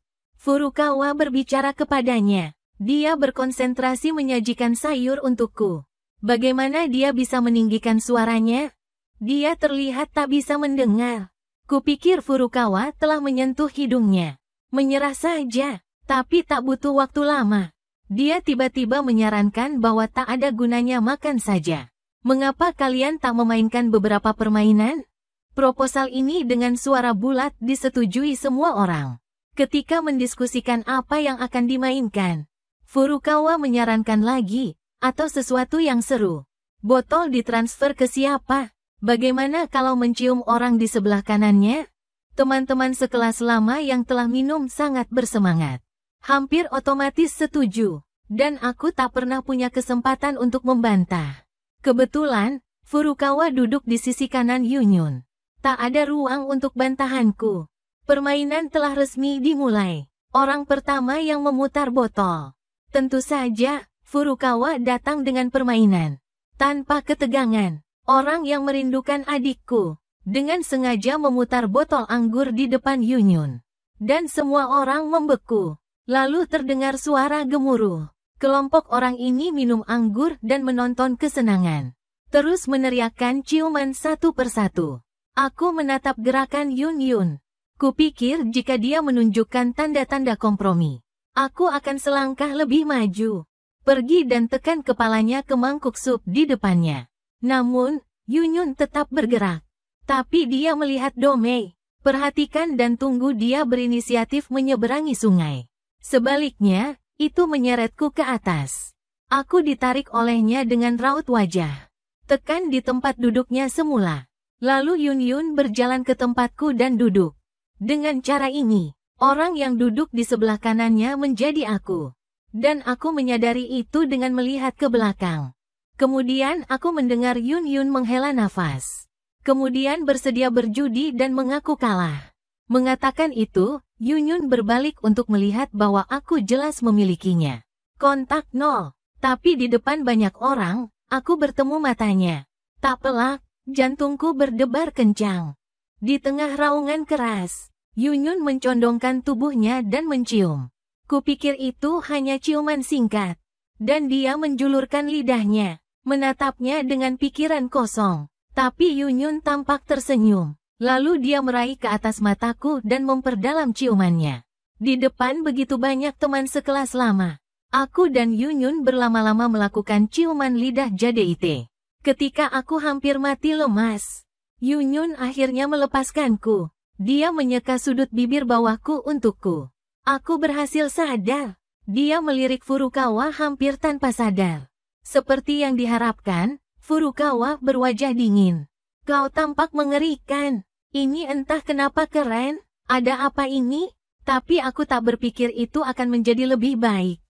Furukawa berbicara kepadanya. Dia berkonsentrasi menyajikan sayur untukku. Bagaimana dia bisa meninggikan suaranya? Dia terlihat tak bisa mendengar. Kupikir Furukawa telah menyentuh hidungnya. Menyerah saja, tapi tak butuh waktu lama. Dia tiba-tiba menyarankan bahwa tak ada gunanya makan saja. Mengapa kalian tak memainkan beberapa permainan? Proposal ini dengan suara bulat disetujui semua orang. Ketika mendiskusikan apa yang akan dimainkan, Furukawa menyarankan lagi, atau sesuatu yang seru. Botol ditransfer ke siapa? Bagaimana kalau mencium orang di sebelah kanannya? Teman-teman sekelas lama yang telah minum sangat bersemangat. Hampir otomatis setuju, dan aku tak pernah punya kesempatan untuk membantah. Kebetulan, Furukawa duduk di sisi kanan Yunyun. Tak ada ruang untuk bantahanku. Permainan telah resmi dimulai. Orang pertama yang memutar botol. Tentu saja, Furukawa datang dengan permainan. Tanpa ketegangan, orang yang merindukan adikku, dengan sengaja memutar botol anggur di depan Yunyun. Dan semua orang membeku. Lalu terdengar suara gemuruh. Kelompok orang ini minum anggur dan menonton kesenangan. Terus meneriakkan ciuman satu persatu. Aku menatap gerakan Yunyun. Kupikir jika dia menunjukkan tanda-tanda kompromi, aku akan selangkah lebih maju. Pergi dan tekan kepalanya ke mangkuk sup di depannya. Namun, Yunyun tetap bergerak. Tapi dia melihat Domei. Perhatikan dan tunggu dia berinisiatif menyeberangi sungai. Sebaliknya, itu menyeretku ke atas. Aku ditarik olehnya dengan raut wajah. Tekan di tempat duduknya semula. Lalu Yunyun berjalan ke tempatku dan duduk. Dengan cara ini, orang yang duduk di sebelah kanannya menjadi aku. Dan aku menyadari itu dengan melihat ke belakang. Kemudian aku mendengar Yunyun menghela nafas. Kemudian bersedia berjudi dan mengaku kalah. Mengatakan itu, Yunyun berbalik untuk melihat bahwa aku jelas memilikinya. Kontak nol. Tapi di depan banyak orang, aku bertemu matanya. Tak pelak, jantungku berdebar kencang. Di tengah raungan keras, Yunyun mencondongkan tubuhnya dan mencium. Kupikir itu hanya ciuman singkat. Dan dia menjulurkan lidahnya, menatapnya dengan pikiran kosong. Tapi Yunyun tampak tersenyum. Lalu dia meraih ke atas mataku dan memperdalam ciumannya. Di depan begitu banyak teman sekelas lama. Aku dan Yunyun berlama-lama melakukan ciuman lidah JDIT. Ketika aku hampir mati lemas, Yunyun akhirnya melepaskanku. Dia menyeka sudut bibir bawahku untukku. Aku berhasil sadar. Dia melirik Furukawa hampir tanpa sadar. Seperti yang diharapkan, Furukawa berwajah dingin. Kau tampak mengerikan. Ini entah kenapa keren. Ada apa ini? Tapi aku tak berpikir itu akan menjadi lebih baik.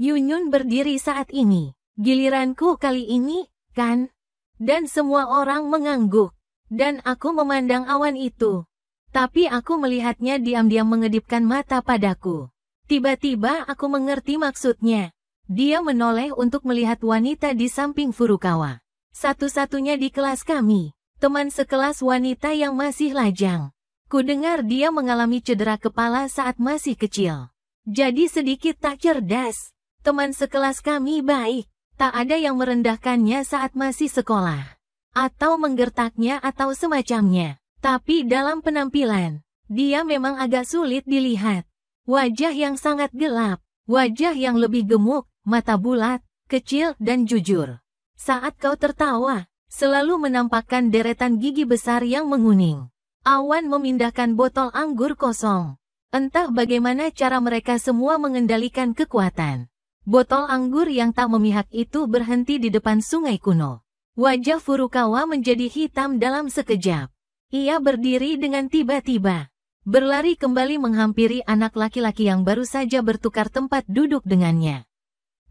Yunyun berdiri saat ini. Giliranku kali ini, kan? Dan semua orang mengangguk. Dan aku memandang awan itu. Tapi aku melihatnya diam-diam mengedipkan mata padaku. Tiba-tiba aku mengerti maksudnya. Dia menoleh untuk melihat wanita di samping Furukawa. Satu-satunya di kelas kami. Teman sekelas wanita yang masih lajang. Kudengar dia mengalami cedera kepala saat masih kecil. Jadi sedikit tak cerdas. Teman sekelas kami baik. Tak ada yang merendahkannya saat masih sekolah. Atau menggertaknya atau semacamnya. Tapi dalam penampilan, dia memang agak sulit dilihat. Wajah yang sangat gelap, wajah yang lebih gemuk, mata bulat, kecil dan jujur. Saat kau tertawa, selalu menampakkan deretan gigi besar yang menguning. Awan memindahkan botol anggur kosong. Entah bagaimana cara mereka semua mengendalikan kekuatan. Botol anggur yang tak memihak itu berhenti di depan sungai kuno. Wajah Furukawa menjadi hitam dalam sekejap. Ia berdiri dengan tiba-tiba. Berlari kembali menghampiri anak laki-laki yang baru saja bertukar tempat duduk dengannya.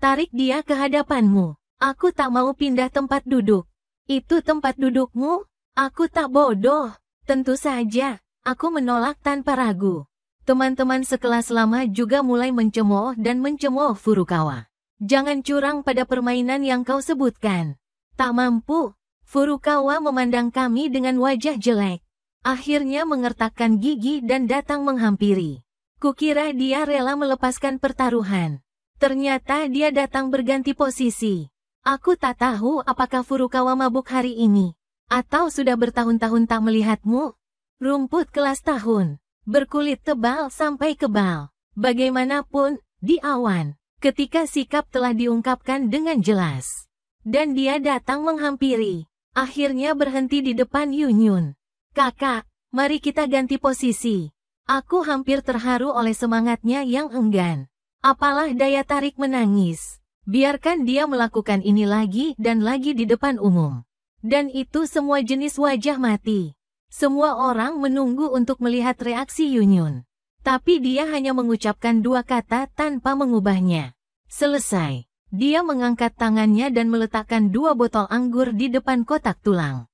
Tarik dia ke hadapanmu. Aku tak mau pindah tempat duduk. Itu tempat dudukmu? Aku tak bodoh. Tentu saja, aku menolak tanpa ragu. Teman-teman sekelas lama juga mulai mencemooh dan mencemooh Furukawa. Jangan curang pada permainan yang kau sebutkan. Tak mampu. Furukawa memandang kami dengan wajah jelek. Akhirnya mengertakkan gigi dan datang menghampiri. Kukira dia rela melepaskan pertaruhan. Ternyata dia datang berganti posisi. Aku tak tahu apakah Furukawa mabuk hari ini. Atau sudah bertahun-tahun tak melihatmu. Rumput kelas tahun. Berkulit tebal sampai kebal. Bagaimanapun, di awan. Ketika sikap telah diungkapkan dengan jelas. Dan dia datang menghampiri. Akhirnya berhenti di depan Yunyun. Kakak, mari kita ganti posisi. Aku hampir terharu oleh semangatnya yang enggan. Apalah daya tarik menangis. Biarkan dia melakukan ini lagi dan lagi di depan umum. Dan itu semua jenis wajah mati. Semua orang menunggu untuk melihat reaksi Yunyun. Tapi dia hanya mengucapkan dua kata tanpa mengubahnya. Selesai. Dia mengangkat tangannya dan meletakkan dua botol anggur di depan kotak tulang.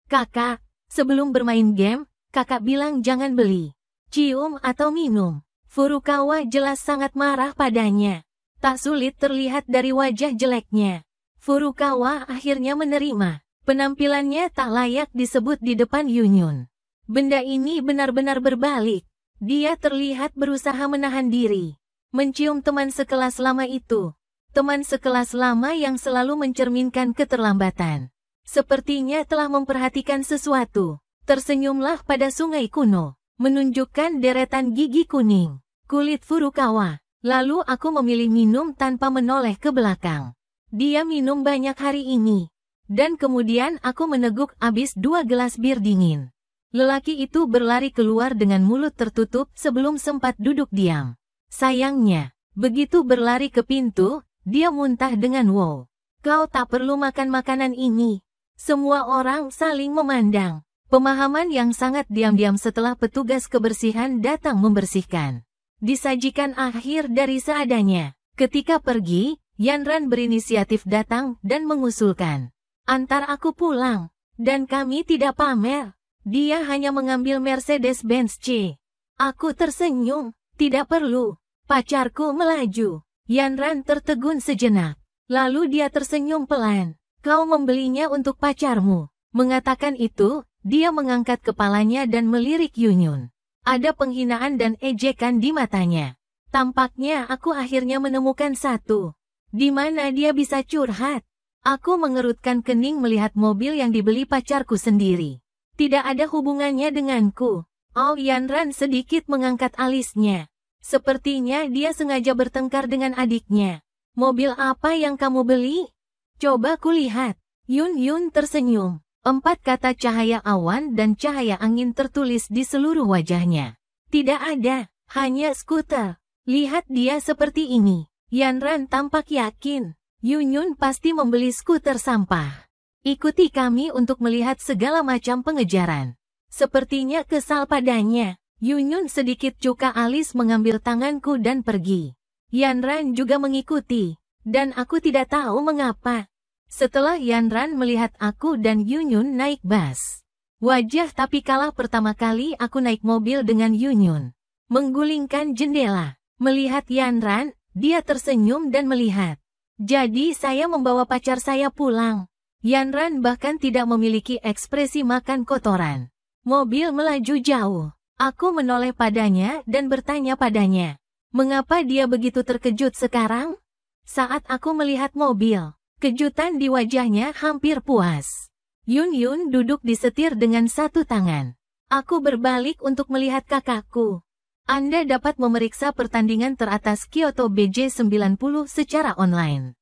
Kakak, sebelum bermain game, kakak bilang jangan beli, cium atau minum. Furukawa jelas sangat marah padanya. Tak sulit terlihat dari wajah jeleknya. Furukawa akhirnya menerima. Penampilannya tak layak disebut di depan Yunyun. Benda ini benar-benar berbalik. Dia terlihat berusaha menahan diri. Mencium teman sekelas lama itu. Teman sekelas lama yang selalu mencerminkan keterlambatan. Sepertinya telah memperhatikan sesuatu. Tersenyumlah pada sungai kuno. Menunjukkan deretan gigi kuning. Kulit Furukawa. Lalu aku memilih minum tanpa menoleh ke belakang. Dia minum banyak hari ini. Dan kemudian aku meneguk habis 2 gelas bir dingin. Lelaki itu berlari keluar dengan mulut tertutup sebelum sempat duduk diam. Sayangnya, begitu berlari ke pintu, dia muntah dengan wow. Kau tak perlu makan makanan ini. Semua orang saling memandang. Pemahaman yang sangat diam-diam setelah petugas kebersihan datang membersihkan. Disajikan akhir dari seadanya. Ketika pergi, Yanran berinisiatif datang dan mengusulkan. Antar aku pulang. Dan kami tidak pamer. Dia hanya mengambil Mercedes-Benz C. Aku tersenyum. Tidak perlu. Pacarku melaju. Yanran tertegun sejenak. Lalu dia tersenyum pelan. Kau membelinya untuk pacarmu. Mengatakan itu, dia mengangkat kepalanya dan melirik Yunyun. Ada penghinaan dan ejekan di matanya. Tampaknya aku akhirnya menemukan satu. Di mana dia bisa curhat. Aku mengerutkan kening melihat mobil yang dibeli pacarku sendiri. Tidak ada hubungannya denganku. Oh, Yanran sedikit mengangkat alisnya. Sepertinya dia sengaja bertengkar dengan adiknya. Mobil apa yang kamu beli? Coba kulihat. Yun tersenyum. 4 kata cahaya awan dan cahaya angin tertulis di seluruh wajahnya. Tidak ada, hanya skuter. Lihat dia seperti ini. Yanran tampak yakin. Yunyun pasti membeli skuter sampah. Ikuti kami untuk melihat segala macam pengejaran. Sepertinya kesal padanya. Yunyun sedikit cuka alis mengambil tanganku dan pergi. Yanran juga mengikuti. Dan aku tidak tahu mengapa. Setelah Yanran melihat aku dan Yunyun naik bus. Wajah tapi kalah pertama kali aku naik mobil dengan Yunyun. Menggulingkan jendela. Melihat Yanran, dia tersenyum dan melihat. Jadi saya membawa pacar saya pulang. Yanran bahkan tidak memiliki ekspresi makan kotoran. Mobil melaju jauh. Aku menoleh padanya dan bertanya padanya. Mengapa dia begitu terkejut sekarang? Saat aku melihat mobil, kejutan di wajahnya hampir puas. Yun duduk di setir dengan satu tangan. Aku berbalik untuk melihat kakakku. Anda dapat memeriksa pertandingan teratas Kyoto BJ90 secara online.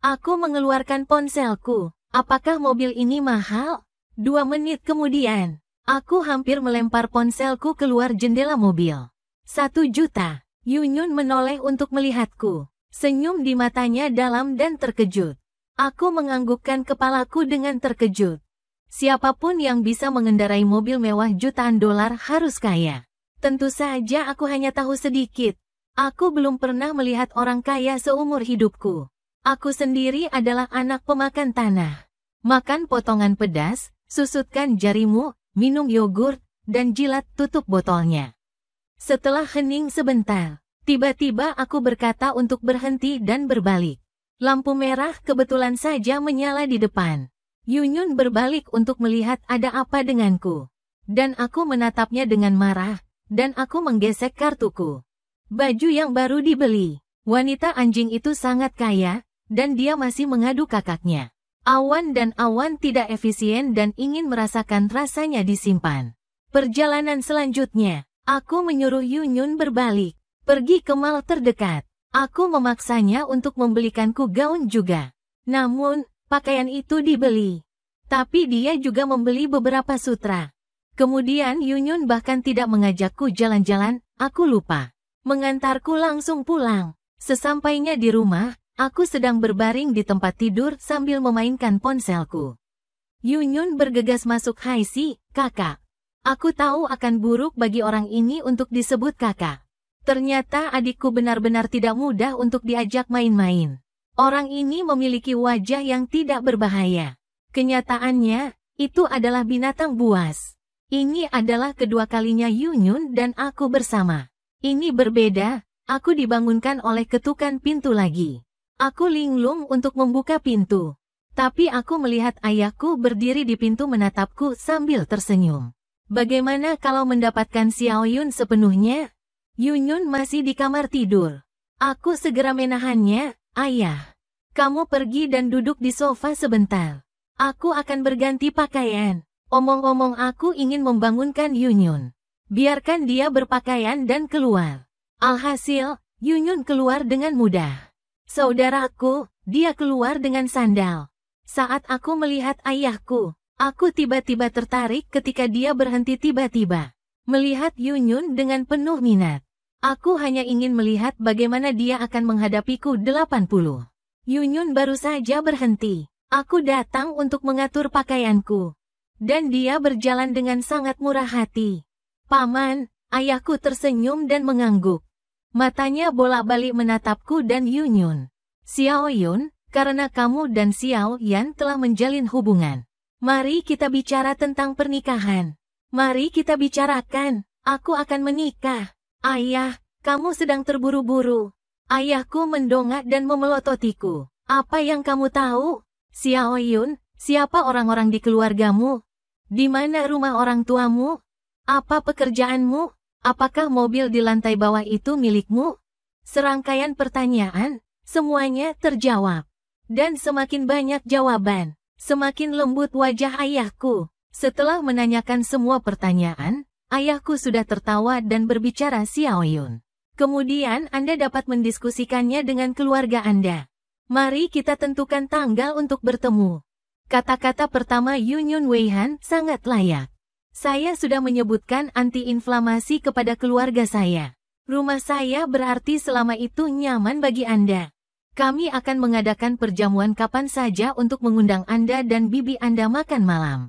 Aku mengeluarkan ponselku. Apakah mobil ini mahal? 2 menit kemudian, aku hampir melempar ponselku keluar jendela mobil. 1 juta. Yunyun menoleh untuk melihatku. Senyum di matanya dalam dan terkejut. Aku menganggukkan kepalaku dengan terkejut. Siapapun yang bisa mengendarai mobil mewah jutaan dolar harus kaya. Tentu saja aku hanya tahu sedikit. Aku belum pernah melihat orang kaya seumur hidupku. Aku sendiri adalah anak pemakan tanah. Makan potongan pedas, susutkan jarimu, minum yogurt, dan jilat tutup botolnya. Setelah hening sebentar, tiba-tiba aku berkata untuk berhenti dan berbalik. Lampu merah kebetulan saja menyala di depan. Yunyun berbalik untuk melihat ada apa denganku. Dan aku menatapnya dengan marah. Dan aku menggesek kartuku. Baju yang baru dibeli. Wanita anjing itu sangat kaya, dan dia masih mengadu kakaknya. Awan tidak efisien dan ingin merasakan rasanya disimpan. Perjalanan selanjutnya, aku menyuruh Yunyun berbalik, pergi ke mall terdekat. Aku memaksanya untuk membelikanku gaun juga. Namun, pakaian itu dibeli. Tapi dia juga membeli beberapa sutra. Kemudian Yunyun bahkan tidak mengajakku jalan-jalan, aku lupa. Mengantarku langsung pulang. Sesampainya di rumah, aku sedang berbaring di tempat tidur sambil memainkan ponselku. Yunyun bergegas masuk. "Hai kakak. Aku tahu akan buruk bagi orang ini untuk disebut kakak. Ternyata adikku benar-benar tidak mudah untuk diajak main-main. Orang ini memiliki wajah yang tidak berbahaya. Kenyataannya, itu adalah binatang buas. Ini adalah kedua kalinya Yunyun dan aku bersama. Ini berbeda, aku dibangunkan oleh ketukan pintu lagi. Aku linglung untuk membuka pintu. Tapi aku melihat ayahku berdiri di pintu menatapku sambil tersenyum. Bagaimana kalau mendapatkan Xiaoyun sepenuhnya? Yunyun masih di kamar tidur. Aku segera menahannya. "Ayah, kamu pergi dan duduk di sofa sebentar. Aku akan berganti pakaian." Omong-omong aku ingin membangunkan Yunyun. Biarkan dia berpakaian dan keluar. Alhasil, Yunyun keluar dengan mudah. Saudaraku, dia keluar dengan sandal. Saat aku melihat ayahku, aku tiba-tiba tertarik ketika dia berhenti tiba-tiba. Melihat Yunyun dengan penuh minat. Aku hanya ingin melihat bagaimana dia akan menghadapiku 80. Yunyun baru saja berhenti. Aku datang untuk mengatur pakaianku. Dan dia berjalan dengan sangat murah hati. "Paman," ayahku tersenyum dan mengangguk. Matanya bolak-balik menatapku dan Yunyun. "Xiaoyun, karena kamu dan Xiao Yan telah menjalin hubungan. Mari kita bicara tentang pernikahan. Mari kita bicarakan. Aku akan menikah." "Ayah, kamu sedang terburu-buru." Ayahku mendongak dan memelototiku. "Apa yang kamu tahu? Xiaoyun, siapa orang-orang di keluargamu? Di mana rumah orang tuamu? Apa pekerjaanmu? Apakah mobil di lantai bawah itu milikmu?" Serangkaian pertanyaan, semuanya terjawab. Dan semakin banyak jawaban, semakin lembut wajah ayahku. Setelah menanyakan semua pertanyaan, ayahku sudah tertawa dan berbicara, "Xiaoyun, kemudian Anda dapat mendiskusikannya dengan keluarga Anda. Mari kita tentukan tanggal untuk bertemu." Kata-kata pertama Yunyun Weihan sangat layak. Saya sudah menyebutkan anti-inflamasi kepada keluarga saya. Rumah saya berarti selama itu nyaman bagi Anda. Kami akan mengadakan perjamuan kapan saja untuk mengundang Anda dan bibi Anda makan malam.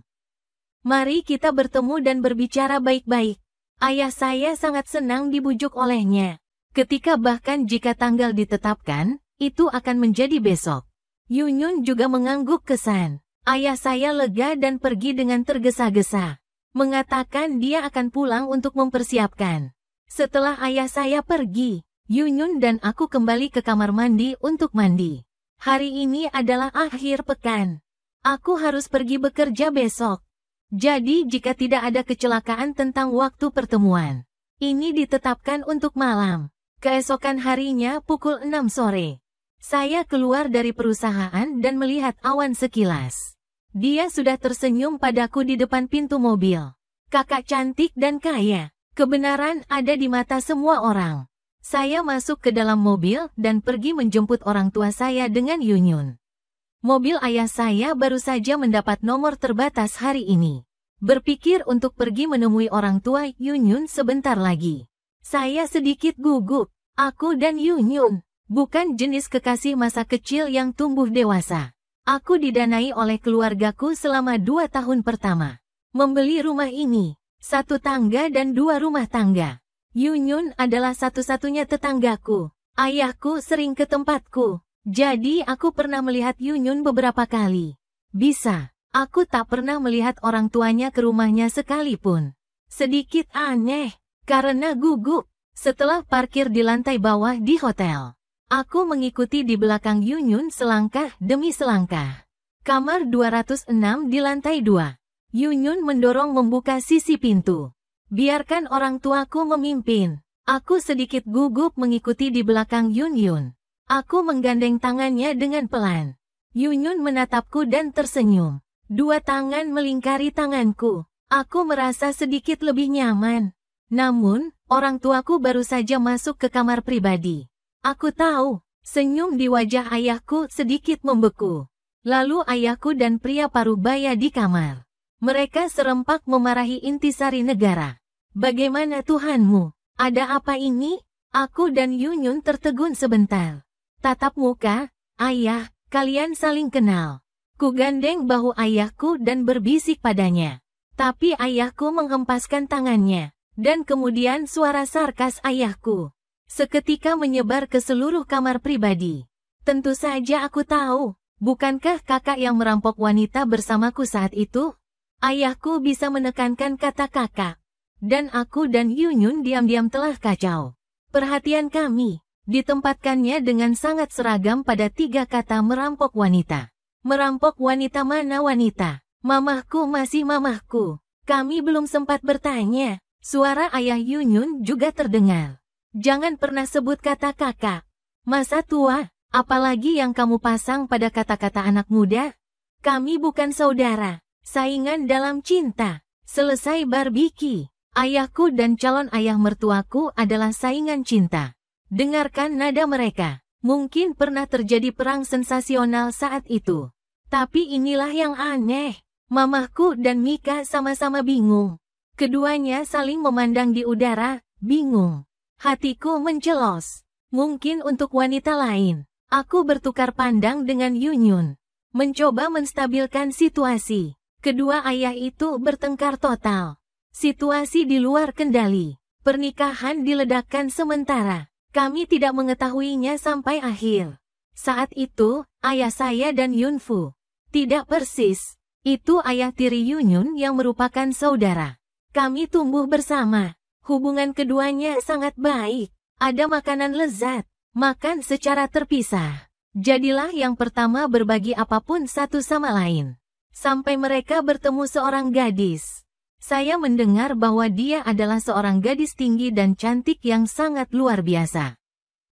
Mari kita bertemu dan berbicara baik-baik. Ayah saya sangat senang dibujuk olehnya. Ketika bahkan jika tanggal ditetapkan, itu akan menjadi besok. Yunyun juga mengangguk kesan. Ayah saya lega dan pergi dengan tergesa-gesa. Mengatakan dia akan pulang untuk mempersiapkan. Setelah ayah saya pergi, Yunyun dan aku kembali ke kamar mandi untuk mandi. Hari ini adalah akhir pekan. Aku harus pergi bekerja besok. Jadi jika tidak ada kecelakaan tentang waktu pertemuan, ini ditetapkan untuk malam. Keesokan harinya pukul 6 sore. Saya keluar dari perusahaan dan melihat Awan sekilas. Dia sudah tersenyum padaku di depan pintu mobil. Kakak cantik dan kaya. Kebenaran ada di mata semua orang. Saya masuk ke dalam mobil dan pergi menjemput orang tua saya dengan Yunyun. Mobil ayah saya baru saja mendapat nomor terbatas hari ini. Berpikir untuk pergi menemui orang tua Yunyun sebentar lagi. Saya sedikit gugup. Aku dan Yunyun bukan jenis kekasih masa kecil yang tumbuh dewasa. Aku didanai oleh keluargaku selama 2 tahun pertama. Membeli rumah ini, 1 tangga dan 2 rumah tangga. Yunyun adalah satu-satunya tetanggaku. Ayahku sering ke tempatku. Jadi aku pernah melihat Yunyun beberapa kali. Bisa, aku tak pernah melihat orang tuanya ke rumahnya sekalipun. Sedikit aneh, karena gugup. Setelah parkir di lantai bawah di hotel, aku mengikuti di belakang Yunyun selangkah demi selangkah. Kamar 206 di lantai 2. Yunyun mendorong membuka sisi pintu. Biarkan orang tuaku memimpin. Aku sedikit gugup mengikuti di belakang Yunyun. Aku menggandeng tangannya dengan pelan. Yunyun menatapku dan tersenyum. 2 tangan melingkari tanganku. Aku merasa sedikit lebih nyaman. Namun, orang tuaku baru saja masuk ke kamar pribadi. Aku tahu, senyum di wajah ayahku sedikit membeku. Lalu ayahku dan pria parubaya di kamar. Mereka serempak memarahi intisari negara. Bagaimana Tuhanmu? Ada apa ini? Aku dan Yunyun tertegun sebentar. Tatap muka, ayah, kalian saling kenal. Ku gandeng bahu ayahku dan berbisik padanya. Tapi ayahku menghempaskan tangannya. Dan kemudian suara sarkas ayahku seketika menyebar ke seluruh kamar pribadi. Tentu saja aku tahu, bukankah kakak yang merampok wanita bersamaku saat itu? Ayahku bisa menekankan kata kakak. Dan aku dan Yunyun diam-diam telah kacau. Perhatian kami ditempatkannya dengan sangat seragam pada 3 kata merampok wanita. Merampok wanita mana wanita? Mamahku masih mamahku. Kami belum sempat bertanya. Suara ayah Yunyun juga terdengar. Jangan pernah sebut kata kakak. Masa tua, apalagi yang kamu pasang pada kata-kata anak muda? Kami bukan saudara, saingan dalam cinta. Selesai barbiki. Ayahku dan calon ayah mertuaku adalah saingan cinta. Dengarkan nada mereka. Mungkin pernah terjadi perang sensasional saat itu. Tapi inilah yang aneh. Mamahku dan Mika sama-sama bingung. Keduanya saling memandang di udara, bingung. Hatiku mencelos. Mungkin untuk wanita lain. Aku bertukar pandang dengan Yunyun. Mencoba menstabilkan situasi. Kedua ayah itu bertengkar total. Situasi di luar kendali. Pernikahan diledakkan sementara. Kami tidak mengetahuinya sampai akhir. Saat itu, ayah saya dan Yunfu. Tidak persis. Itu ayah tiri Yunyun yang merupakan saudara. Kami tumbuh bersama. Hubungan keduanya sangat baik. Ada makanan lezat. Makan secara terpisah. Jadilah yang pertama berbagi apapun satu sama lain. Sampai mereka bertemu seorang gadis. Saya mendengar bahwa dia adalah seorang gadis tinggi dan cantik yang sangat luar biasa.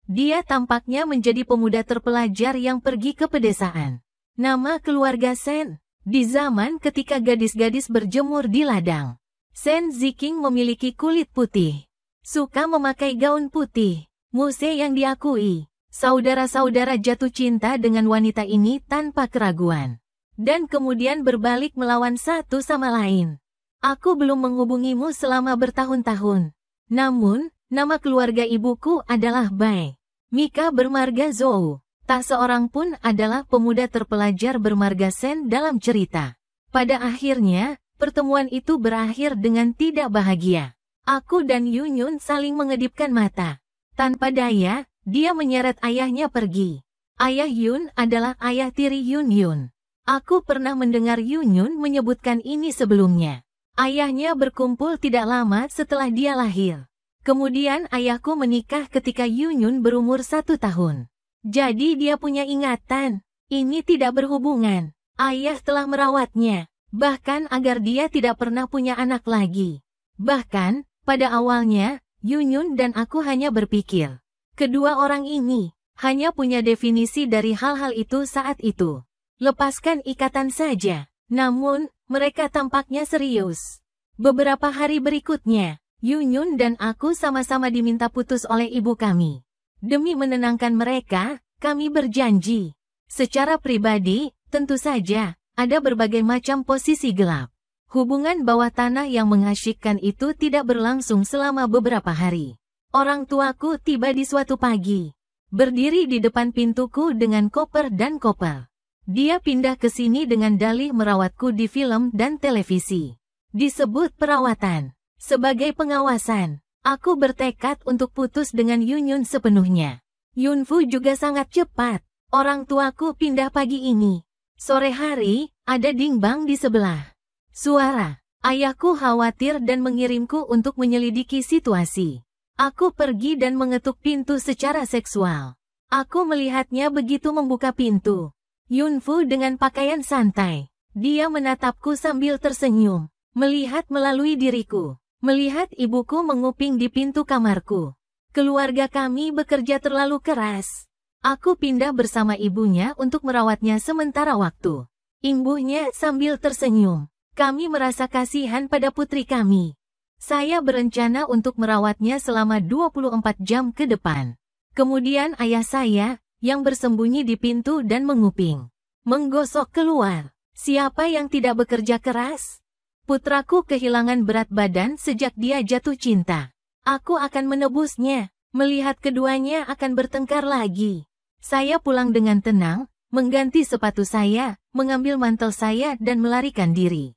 Dia tampaknya menjadi pemuda terpelajar yang pergi ke pedesaan. Nama keluarga Sen. Di zaman ketika gadis-gadis berjemur di ladang. Sen Ziking memiliki kulit putih. Suka memakai gaun putih. Muse yang diakui. Saudara-saudara jatuh cinta dengan wanita ini tanpa keraguan. Dan kemudian berbalik melawan satu sama lain. Aku belum menghubungimu selama bertahun-tahun. Namun, Nama keluarga ibuku adalah Bai. Mika bermarga Zhou. Tak seorang pun adalah pemuda terpelajar bermarga Sen dalam cerita. Pada akhirnya, pertemuan itu berakhir dengan tidak bahagia. Aku dan Yunyun saling mengedipkan mata. Tanpa daya, dia menyeret ayahnya pergi. Ayah Yun adalah ayah tiri Yunyun. Aku pernah mendengar Yunyun menyebutkan ini sebelumnya. Ayahnya berkumpul tidak lama setelah dia lahir. Kemudian ayahku menikah ketika Yunyun berumur 1 tahun. Jadi dia punya ingatan. Ini tidak berhubungan. Ayah telah merawatnya. Bahkan agar dia tidak pernah punya anak lagi. Bahkan, pada awalnya, Yunyun dan aku hanya berpikir. Kedua orang ini, hanya punya definisi dari hal-hal itu saat itu. Lepaskan ikatan saja. Namun, mereka tampaknya serius. Beberapa hari berikutnya, Yunyun dan aku sama-sama diminta putus oleh ibu kami. Demi menenangkan mereka, kami berjanji. Secara pribadi, tentu saja, ada berbagai macam posisi gelap. Hubungan bawah tanah yang mengasyikkan itu tidak berlangsung selama beberapa hari. Orang tuaku tiba di suatu pagi. Berdiri di depan pintuku dengan koper dan koper. Dia pindah ke sini dengan dalih merawatku di film dan televisi. Disebut perawatan. Sebagai pengawasan. Aku bertekad untuk putus dengan Yunyun sepenuhnya. Yunfu juga sangat cepat. Orang tuaku pindah pagi ini. Sore hari, ada Dingbang di sebelah. Suara. Ayahku khawatir dan mengirimku untuk menyelidiki situasi. Aku pergi dan mengetuk pintu secara seksual. Aku melihatnya begitu membuka pintu. Yunfu dengan pakaian santai. Dia menatapku sambil tersenyum. Melihat melalui diriku. Melihat ibuku menguping di pintu kamarku. Keluarga kami bekerja terlalu keras. Aku pindah bersama ibunya untuk merawatnya sementara waktu. Imbuhnya sambil tersenyum. Kami merasa kasihan pada putri kami. Saya berencana untuk merawatnya selama 24 jam ke depan. Kemudian ayah saya, yang bersembunyi di pintu dan menguping, menggosok keluar. Siapa yang tidak bekerja keras? Putraku kehilangan berat badan sejak dia jatuh cinta. Aku akan menebusnya. Melihat keduanya akan bertengkar lagi. Saya pulang dengan tenang, mengganti sepatu saya, mengambil mantel saya dan melarikan diri.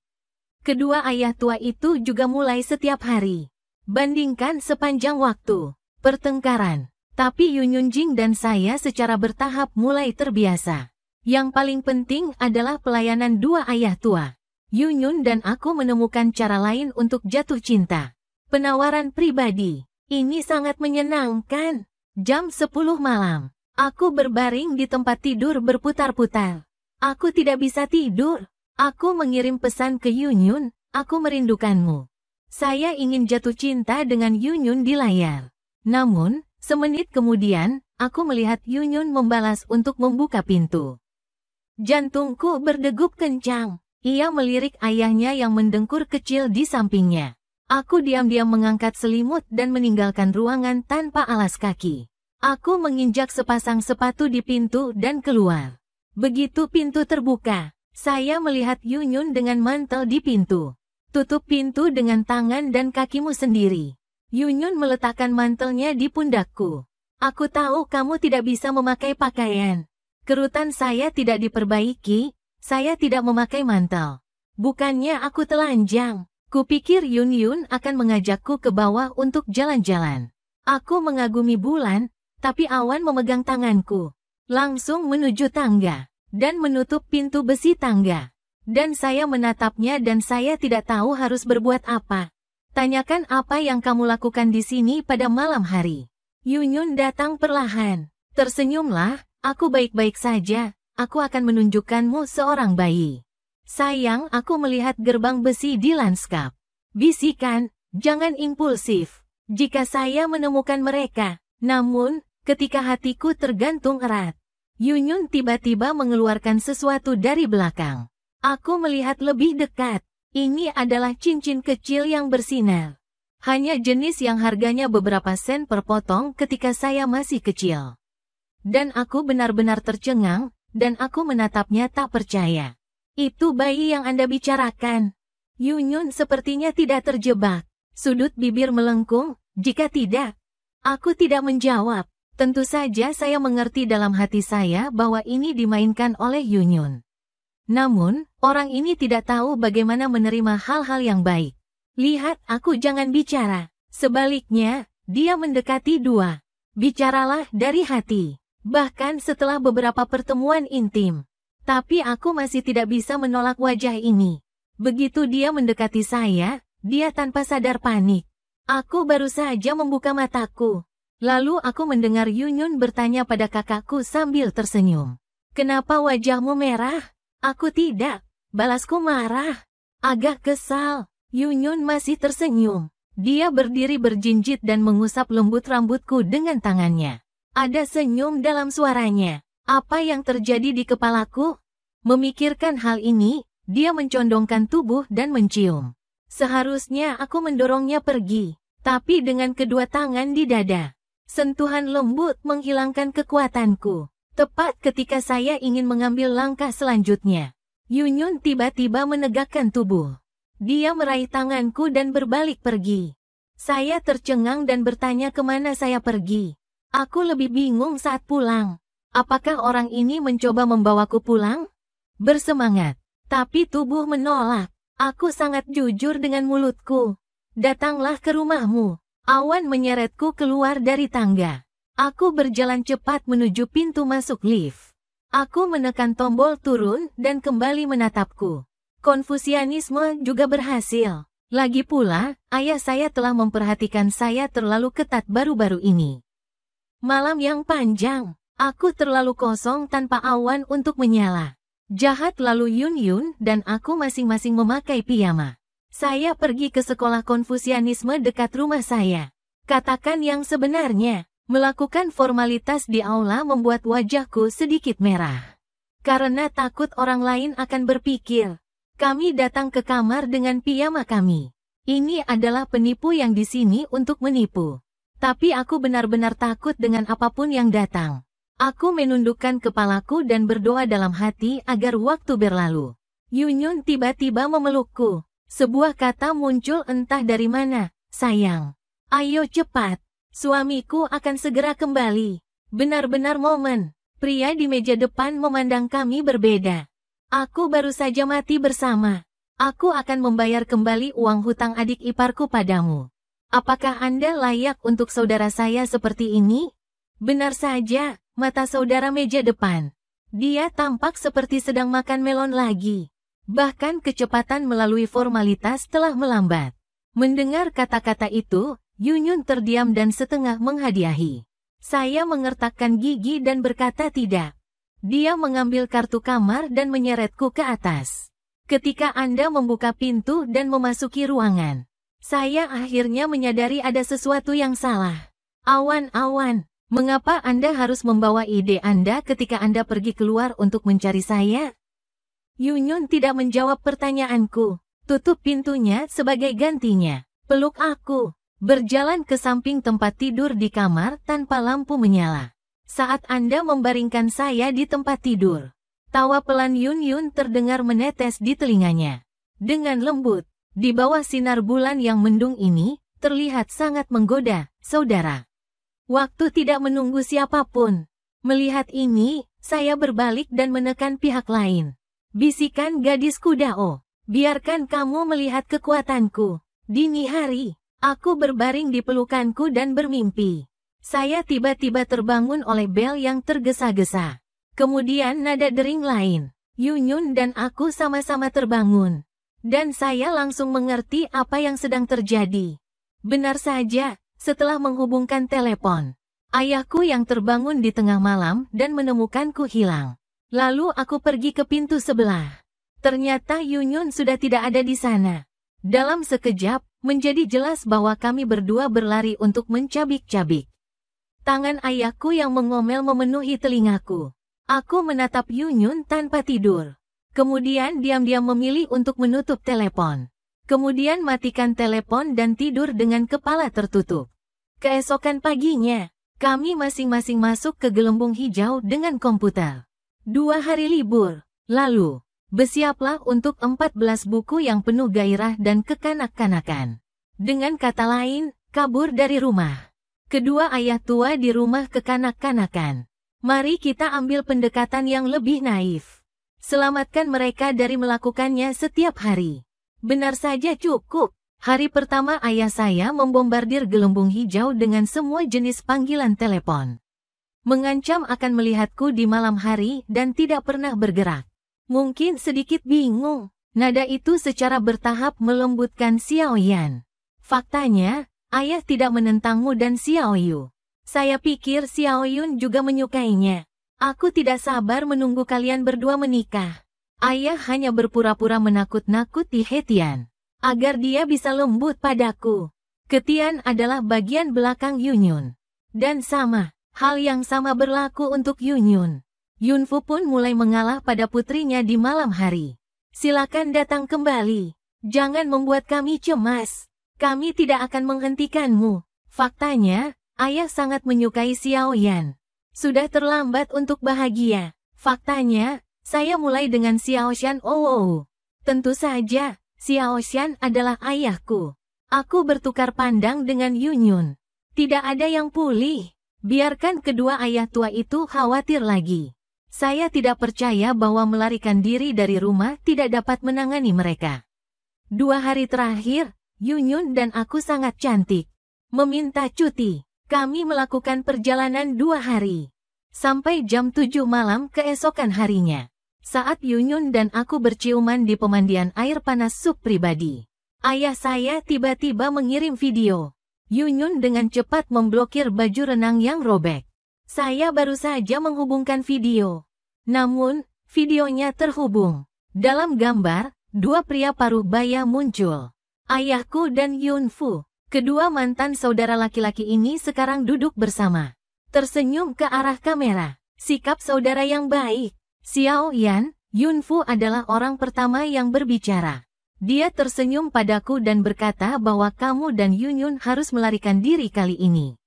Kedua ayah tua itu juga mulai setiap hari. Bandingkan sepanjang waktu. Pertengkaran. Tapi Yunyunjing dan saya secara bertahap mulai terbiasa. Yang paling penting adalah pelayanan dua ayah tua. Yunyun dan aku menemukan cara lain untuk jatuh cinta. Penawaran pribadi. Ini sangat menyenangkan. Jam 10 malam. Aku berbaring di tempat tidur berputar-putar. Aku tidak bisa tidur. Aku mengirim pesan ke Yunyun, aku merindukanmu. Saya ingin jatuh cinta dengan Yunyun di layar. Namun, semenit kemudian, aku melihat Yunyun membalas untuk membuka pintu. Jantungku berdegup kencang. Ia melirik ayahnya yang mendengkur kecil di sampingnya. Aku diam-diam mengangkat selimut dan meninggalkan ruangan tanpa alas kaki. Aku menginjak sepasang sepatu di pintu dan keluar. Begitu pintu terbuka, saya melihat Yunyun dengan mantel di pintu. Tutup pintu dengan tangan dan kakimu sendiri. Yunyun meletakkan mantelnya di pundakku. Aku tahu kamu tidak bisa memakai pakaian. Kerutan saya tidak diperbaiki. Saya tidak memakai mantel. Bukannya aku telanjang. Kupikir Yunyun akan mengajakku ke bawah untuk jalan-jalan. Aku mengagumi bulan, tapi awan memegang tanganku. Langsung menuju tangga, dan menutup pintu besi tangga. Dan saya menatapnya dan saya tidak tahu harus berbuat apa. Tanyakan apa yang kamu lakukan di sini pada malam hari. Yunyun datang perlahan. Tersenyumlah, aku baik-baik saja. Aku akan menunjukkanmu seorang bayi. Sayang, aku melihat gerbang besi di lanskap. Bisikan, jangan impulsif. Jika saya menemukan mereka. Namun, ketika hatiku tergantung erat. Yunyun tiba-tiba mengeluarkan sesuatu dari belakang. Aku melihat lebih dekat. Ini adalah cincin kecil yang bersinar. Hanya jenis yang harganya beberapa sen per potong ketika saya masih kecil. Dan aku benar-benar tercengang. Dan aku menatapnya tak percaya. Itu bayi yang Anda bicarakan. Yunyun sepertinya tidak terjebak. Sudut bibir melengkung, jika tidak, Aku tidak menjawab. Tentu saja saya mengerti dalam hati saya bahwa ini dimainkan oleh Yunyun. Namun, orang ini tidak tahu bagaimana menerima hal-hal yang baik. Lihat, aku jangan bicara. Sebaliknya, dia mendekati dua. Bicaralah dari hati. Bahkan setelah beberapa pertemuan intim. Tapi aku masih tidak bisa menolak wajah ini. Begitu dia mendekati saya, dia tanpa sadar panik. Aku baru saja membuka mataku. Lalu aku mendengar Yunyun bertanya pada kakakku sambil tersenyum. Kenapa wajahmu merah? Aku tidak. Balasku marah. Agak kesal. Yunyun masih tersenyum. Dia berdiri berjinjit dan mengusap lembut rambutku dengan tangannya. Ada senyum dalam suaranya. Apa yang terjadi di kepalaku? Memikirkan hal ini, dia mencondongkan tubuh dan mencium. Seharusnya aku mendorongnya pergi, tapi dengan kedua tangan di dada. Sentuhan lembut menghilangkan kekuatanku. Tepat ketika saya ingin mengambil langkah selanjutnya, Yunyun tiba-tiba menegakkan tubuh. Dia meraih tanganku dan berbalik pergi. Saya tercengang dan bertanya kemana saya pergi. Aku lebih bingung saat pulang. Apakah orang ini mencoba membawaku pulang? Bersemangat. Tapi tubuh menolak. Aku sangat jujur dengan mulutku. Datanglah ke rumahmu. Awan menyeretku keluar dari tangga. Aku berjalan cepat menuju pintu masuk lift. Aku menekan tombol turun dan kembali menatapku. Konfusianisme juga berhasil. Lagi pula, ayah saya telah memperhatikan saya terlalu ketat baru-baru ini. Malam yang panjang, aku terlalu kosong tanpa awan untuk menyala. Jahat lalu Yunyun dan aku masing-masing memakai piyama. Saya pergi ke sekolah Konfusianisme dekat rumah saya. Katakan yang sebenarnya, melakukan formalitas di aula membuat wajahku sedikit merah. Karena takut orang lain akan berpikir, kami datang ke kamar dengan piyama kami. Ini adalah penipu yang di sini untuk menipu. Tapi aku benar-benar takut dengan apapun yang datang. Aku menundukkan kepalaku dan berdoa dalam hati agar waktu berlalu. Yunyun tiba-tiba memelukku. Sebuah kata muncul entah dari mana, sayang. Ayo cepat, suamiku akan segera kembali. Benar-benar momen. Pria di meja depan memandang kami berbeda. Aku baru saja mati bersama. Aku akan membayar kembali uang hutang adik iparku padamu. Apakah Anda layak untuk saudara saya seperti ini? Benar saja, mata saudara meja depan. Dia tampak seperti sedang makan melon lagi. Bahkan kecepatan melalui formalitas telah melambat. Mendengar kata-kata itu, Yunyun terdiam dan setengah menghadiahi. Saya mengertakkan gigi dan berkata tidak. Dia mengambil kartu kamar dan menyeretku ke atas. Ketika Anda membuka pintu dan memasuki ruangan, saya akhirnya menyadari ada sesuatu yang salah. Awan, mengapa Anda harus membawa ide Anda ketika Anda pergi keluar untuk mencari saya? Yunyun tidak menjawab pertanyaanku. Tutup pintunya sebagai gantinya. Peluk aku. Berjalan ke samping tempat tidur di kamar tanpa lampu menyala. Saat Anda membaringkan saya di tempat tidur. Tawa pelan Yunyun terdengar menetes di telinganya. Dengan lembut, di bawah sinar bulan yang mendung ini, terlihat sangat menggoda, saudara. Waktu tidak menunggu siapapun. Melihat ini, saya berbalik dan menekan pihak lain. Bisikan gadis Kudao, biarkan kamu melihat kekuatanku. Dini hari, aku berbaring di pelukanku dan bermimpi. Saya tiba-tiba terbangun oleh bel yang tergesa-gesa. Kemudian nada dering lain. Yunyun dan aku sama-sama terbangun. Dan saya langsung mengerti apa yang sedang terjadi. Benar saja, setelah menghubungkan telepon, ayahku yang terbangun di tengah malam dan menemukanku hilang. Lalu aku pergi ke pintu sebelah. Ternyata Yunyun sudah tidak ada di sana. Dalam sekejap, menjadi jelas bahwa kami berdua berlari untuk mencabik-cabik. Tangan ayahku yang mengomel memenuhi telingaku. Aku menatap Yunyun tanpa tidur. Kemudian diam-diam memilih untuk menutup telepon. Kemudian matikan telepon dan tidur dengan kepala tertutup. Keesokan paginya, kami masing-masing masuk ke gelembung hijau dengan komputer. 2 hari libur, lalu, bersiaplah untuk 14 buku yang penuh gairah dan kekanak-kanakan. Dengan kata lain, kabur dari rumah. Kedua ayah tua di rumah kekanak-kanakan. Mari kita ambil pendekatan yang lebih naif. Selamatkan mereka dari melakukannya setiap hari. Benar saja cukup. Hari pertama ayah saya membombardir gelembung hijau dengan semua jenis panggilan telepon. Mengancam akan melihatku di malam hari dan tidak pernah bergerak. Mungkin sedikit bingung. Nada itu secara bertahap melembutkan Xiao Yan. Faktanya, ayah tidak menentangmu dan Xiao Yu. Saya pikir Xiao Yun juga menyukainya. Aku tidak sabar menunggu kalian berdua menikah. Ayah hanya berpura-pura menakut-nakuti Hetian, agar dia bisa lembut padaku. Ketian adalah bagian belakang Yunyun. Dan hal yang sama berlaku untuk Yunyun. Yunfu pun mulai mengalah pada putrinya di malam hari. Silakan datang kembali. Jangan membuat kami cemas. Kami tidak akan menghentikanmu. Faktanya, ayah sangat menyukai Xiao Yan. Sudah terlambat untuk bahagia. Faktanya, saya mulai dengan Xiao Shan. Tentu saja, Xiao Shan adalah ayahku. Aku bertukar pandang dengan Yunyun. Tidak ada yang pulih. Biarkan kedua ayah tua itu khawatir lagi. Saya tidak percaya bahwa melarikan diri dari rumah tidak dapat menangani mereka. 2 hari terakhir, Yunyun dan aku sangat cantik. Meminta cuti. Kami melakukan perjalanan 2 hari. Sampai jam 7 malam keesokan harinya. Saat Yunyun dan aku berciuman di pemandian air panas sub pribadi. Ayah saya tiba-tiba mengirim video. Yunyun dengan cepat memblokir baju renang yang robek. Saya baru saja menghubungkan video. Namun, videonya terhubung. Dalam gambar, 2 pria paruh baya muncul. Ayahku dan Yunfu. Kedua mantan saudara laki-laki ini sekarang duduk bersama. Tersenyum ke arah kamera. Sikap saudara yang baik. Xiao Yan, Yunfu adalah orang pertama yang berbicara. Dia tersenyum padaku dan berkata bahwa kamu dan Yunyun harus melarikan diri kali ini.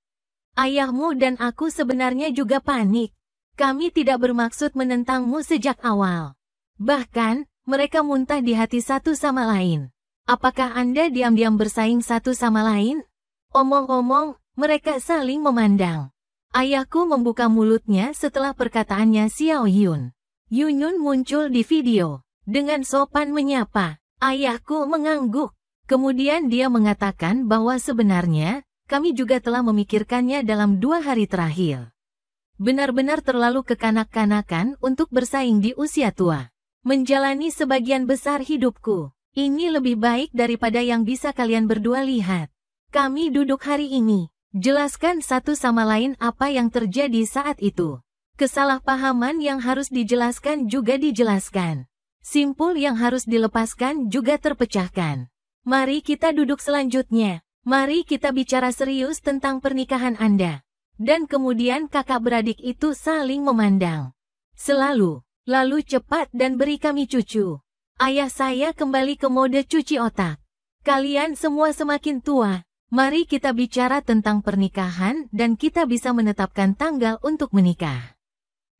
Ayahmu dan aku sebenarnya juga panik. Kami tidak bermaksud menentangmu sejak awal. Bahkan, mereka muntah di hati satu sama lain. Apakah Anda diam-diam bersaing satu sama lain? Omong-omong, mereka saling memandang. Ayahku membuka mulutnya setelah perkataannya Xiao Yun. Yunyun muncul di video. Dengan sopan menyapa. Ayahku mengangguk. Kemudian dia mengatakan bahwa sebenarnya, kami juga telah memikirkannya dalam 2 hari terakhir. Benar-benar terlalu kekanak-kanakan untuk bersaing di usia tua. Menjalani sebagian besar hidupku. Ini lebih baik daripada yang bisa kalian berdua lihat. Kami duduk hari ini. Jelaskan satu sama lain apa yang terjadi saat itu. Kesalahpahaman yang harus dijelaskan juga dijelaskan. Simpul yang harus dilepaskan juga terpecahkan. Mari kita duduk selanjutnya. Mari kita bicara serius tentang pernikahan Anda. Dan kemudian kakak beradik itu saling memandang. Lalu cepat dan beri kami cucu. Ayah saya kembali ke mode cuci otak. Kalian semua semakin tua. Mari kita bicara tentang pernikahan dan kita bisa menetapkan tanggal untuk menikah.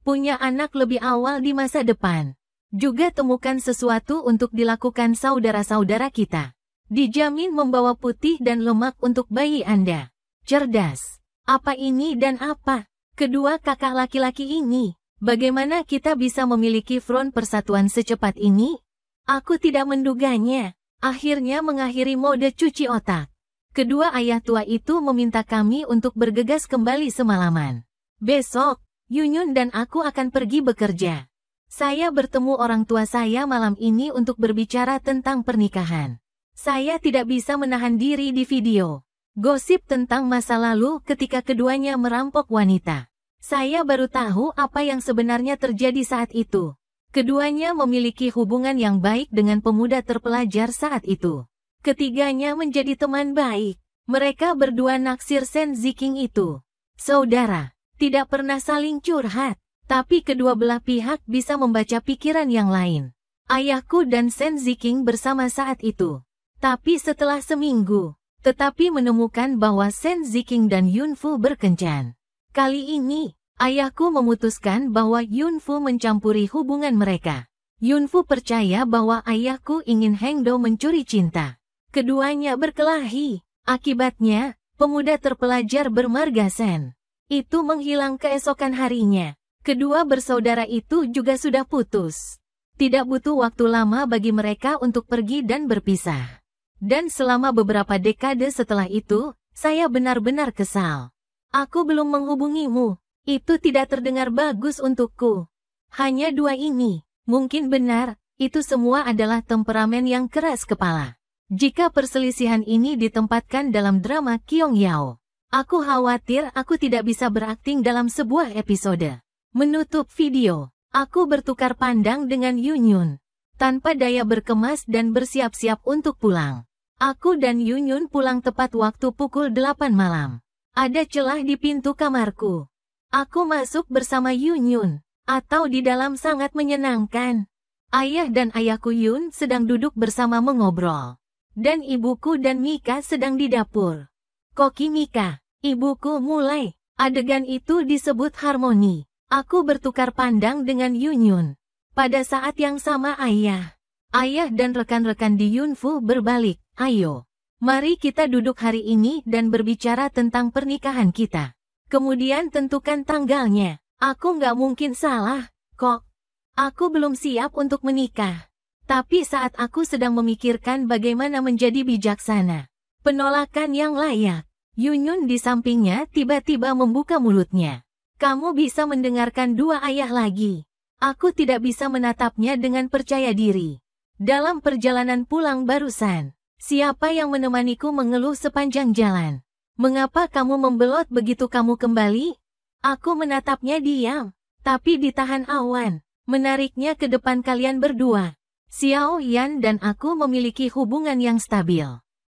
Punya anak lebih awal di masa depan. Juga temukan sesuatu untuk dilakukan saudara-saudara kita. Dijamin membawa putih dan lemak untuk bayi Anda. Cerdas. Apa ini dan apa? Kedua kakak laki-laki ini. Bagaimana kita bisa memiliki front persatuan secepat ini? Aku tidak menduganya. Akhirnya mengakhiri mode cuci otak. Kedua ayah tua itu meminta kami untuk bergegas kembali semalaman. Besok, Yunyun dan aku akan pergi bekerja. Saya bertemu orang tua saya malam ini untuk berbicara tentang pernikahan. Saya tidak bisa menahan diri di video. Gosip tentang masa lalu ketika keduanya merampok wanita. Saya baru tahu apa yang sebenarnya terjadi saat itu. Keduanya memiliki hubungan yang baik dengan pemuda terpelajar saat itu. Ketiganya menjadi teman baik. Mereka berdua naksir Shen Ziking itu. Saudara, tidak pernah saling curhat. Tapi kedua belah pihak bisa membaca pikiran yang lain. Ayahku dan Shen Ziking bersama saat itu. Tapi setelah seminggu, tetapi menemukan bahwa Shen Ziking dan Yunfu berkencan. Kali ini, ayahku memutuskan bahwa Yunfu mencampuri hubungan mereka. Yunfu percaya bahwa ayahku ingin Hengdo mencuri cinta. Keduanya berkelahi. Akibatnya, pemuda terpelajar bermarga Sen. Itu menghilang keesokan harinya. Kedua bersaudara itu juga sudah putus. Tidak butuh waktu lama bagi mereka untuk pergi dan berpisah. Dan selama beberapa dekade setelah itu, saya benar-benar kesal. Aku belum menghubungimu. Itu tidak terdengar bagus untukku. Hanya dua ini. Mungkin benar, itu semua adalah temperamen yang keras kepala. Jika perselisihan ini ditempatkan dalam drama Kyong Yao, aku khawatir aku tidak bisa berakting dalam sebuah episode. Menutup video, aku bertukar pandang dengan Yunyun. Tanpa daya berkemas dan bersiap-siap untuk pulang. Aku dan Yunyun pulang tepat waktu pukul 8 malam. Ada celah di pintu kamarku. Aku masuk bersama Yunyun. Atau di dalam sangat menyenangkan. Ayah dan ayahku Yun sedang duduk bersama mengobrol. Dan ibuku dan Mika sedang di dapur. Koki Mika, ibuku mulai. Adegan itu disebut harmoni. Aku bertukar pandang dengan Yunyun. Pada saat yang sama ayah dan rekan-rekan di Yunfu berbalik. Ayo, mari kita duduk hari ini dan berbicara tentang pernikahan kita. Kemudian tentukan tanggalnya. Aku nggak mungkin salah, kok. Aku belum siap untuk menikah. Tapi saat aku sedang memikirkan bagaimana menjadi bijaksana, penolakan yang layak, Yunyun di sampingnya tiba-tiba membuka mulutnya. Kamu bisa mendengarkan dua ayah lagi. Aku tidak bisa menatapnya dengan percaya diri. Dalam perjalanan pulang barusan, siapa yang menemaniku mengeluh sepanjang jalan? Mengapa kamu membelot begitu kamu kembali? Aku menatapnya diam, tapi ditahan awan, menariknya ke depan kalian berdua. Xiao Yan dan aku memiliki hubungan yang stabil.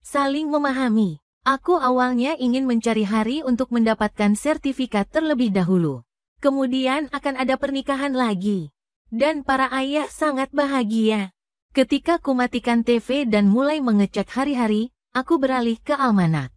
Saling memahami. Aku awalnya ingin mencari hari untuk mendapatkan sertifikat terlebih dahulu. Kemudian akan ada pernikahan lagi. Dan para ayah sangat bahagia. Ketika kumatikan TV dan mulai mengecek hari-hari, aku beralih ke almanak.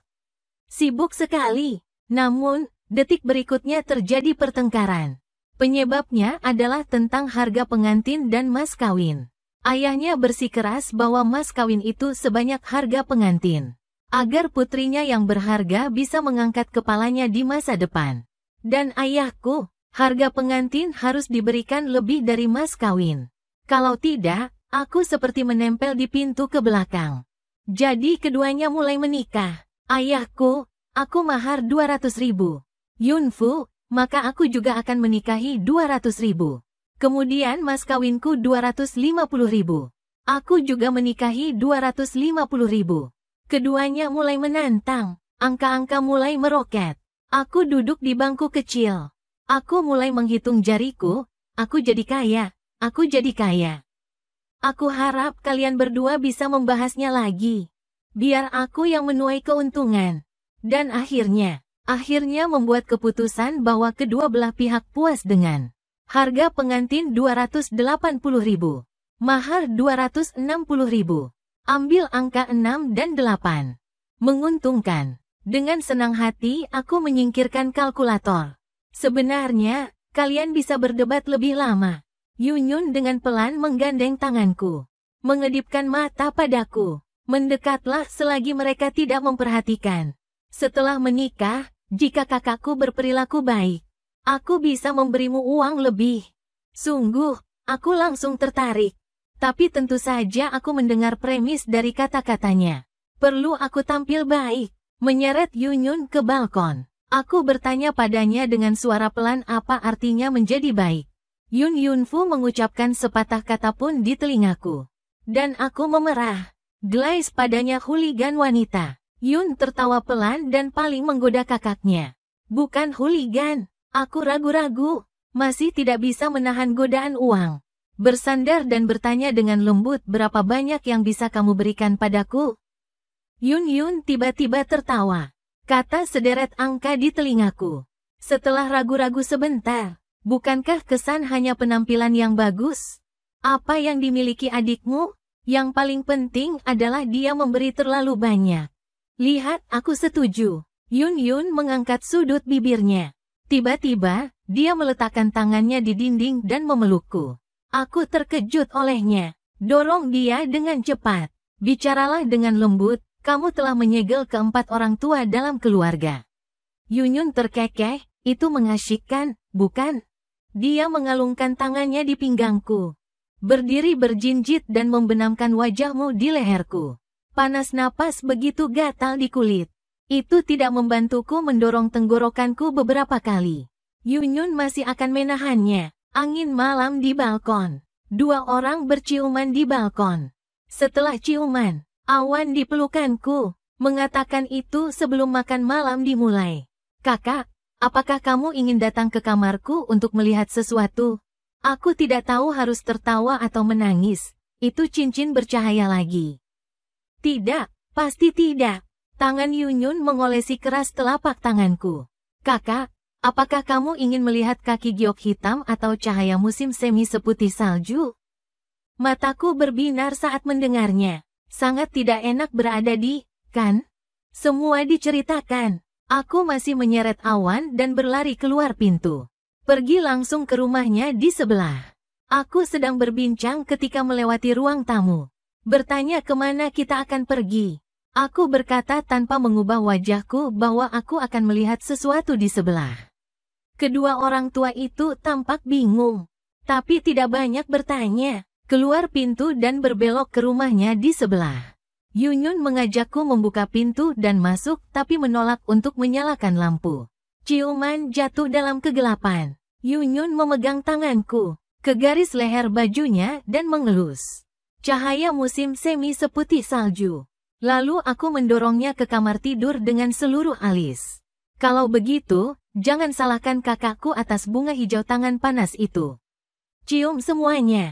Sibuk sekali, namun detik berikutnya terjadi pertengkaran. Penyebabnya adalah tentang harga pengantin dan mas kawin. Ayahnya bersikeras bahwa mas kawin itu sebanyak harga pengantin. Agar putrinya yang berharga bisa mengangkat kepalanya di masa depan. Dan ayahku, harga pengantin harus diberikan lebih dari mas kawin. Kalau tidak, aku seperti menempel di pintu ke belakang. Jadi keduanya mulai menikah. Ayahku, aku mahar 200.000. Yunfu, maka aku juga akan menikahi 200.000. Kemudian mas kawinku 250.000. Aku juga menikahi 250.000. Keduanya mulai menantang, angka-angka mulai meroket. Aku duduk di bangku kecil. Aku mulai menghitung jariku, aku jadi kaya, aku jadi kaya. Aku harap kalian berdua bisa membahasnya lagi. Biar aku yang menuai keuntungan. Dan akhirnya membuat keputusan bahwa kedua belah pihak puas dengan harga pengantin 280.000, mahar 260.000. Ambil angka 6 dan 8. Menguntungkan. Dengan senang hati aku menyingkirkan kalkulator. Sebenarnya, kalian bisa berdebat lebih lama. Yunyun dengan pelan menggandeng tanganku. Mengedipkan mata padaku. Mendekatlah selagi mereka tidak memperhatikan. Setelah menikah, jika kakakku berperilaku baik, aku bisa memberimu uang lebih. Sungguh, aku langsung tertarik. Tapi tentu saja aku mendengar premis dari kata-katanya. Perlu aku tampil baik. Menyeret Yunyun ke balkon. Aku bertanya padanya dengan suara pelan apa artinya menjadi baik. Yunfu mengucapkan sepatah kata pun di telingaku. Dan aku memerah. Glais padanya hooligan wanita. Yun tertawa pelan dan paling menggoda kakaknya. Bukan hooligan. Aku ragu-ragu. Masih tidak bisa menahan godaan uang. Bersandar dan bertanya dengan lembut berapa banyak yang bisa kamu berikan padaku? Yun tiba-tiba tertawa. Kata sederet angka di telingaku. Setelah ragu-ragu sebentar, bukankah kesan hanya penampilan yang bagus? Apa yang dimiliki adikmu? Yang paling penting adalah dia memberi terlalu banyak. Lihat, aku setuju. Yun mengangkat sudut bibirnya. Tiba-tiba, dia meletakkan tangannya di dinding dan memelukku. Aku terkejut olehnya. Dorong dia dengan cepat. Bicaralah dengan lembut, Kamu telah menyegel keempat orang tua dalam keluarga. Yunyun terkekeh, itu mengasyikkan, bukan? Dia mengalungkan tangannya di pinggangku. Berdiri berjinjit dan membenamkan wajahmu di leherku. Panas napas begitu gatal di kulit. Itu tidak membantuku mendorong tenggorokanku beberapa kali. Yunyun masih akan menahannya. Angin malam di balkon. Dua orang berciuman di balkon. Setelah ciuman, awan di pelukanku. Mengatakan itu sebelum makan malam dimulai. Kakak, apakah kamu ingin datang ke kamarku untuk melihat sesuatu? Aku tidak tahu harus tertawa atau menangis. Itu cincin bercahaya lagi. Tidak, pasti tidak. Tangan Yunyun mengolesi keras telapak tanganku. Kakak, apakah kamu ingin melihat kaki giok hitam atau cahaya musim semi seputih salju? Mataku berbinar saat mendengarnya. Sangat tidak enak berada di, kan? Semua diceritakan. Aku masih menyeret awan dan berlari keluar pintu. Pergi langsung ke rumahnya di sebelah. Aku sedang berbincang ketika melewati ruang tamu. Bertanya kemana kita akan pergi. Aku berkata tanpa mengubah wajahku bahwa aku akan melihat sesuatu di sebelah. Kedua orang tua itu tampak bingung, tapi tidak banyak bertanya. Keluar pintu dan berbelok ke rumahnya di sebelah. Yunyun mengajakku membuka pintu dan masuk tapi menolak untuk menyalakan lampu. Ciuman jatuh dalam kegelapan. Yunyun memegang tanganku ke garis leher bajunya dan mengelus. Cahaya musim semi seputih salju. Lalu aku mendorongnya ke kamar tidur dengan seluruh alis. Kalau begitu, jangan salahkan kakakku atas bunga hijau tangan panas itu. Cium semuanya.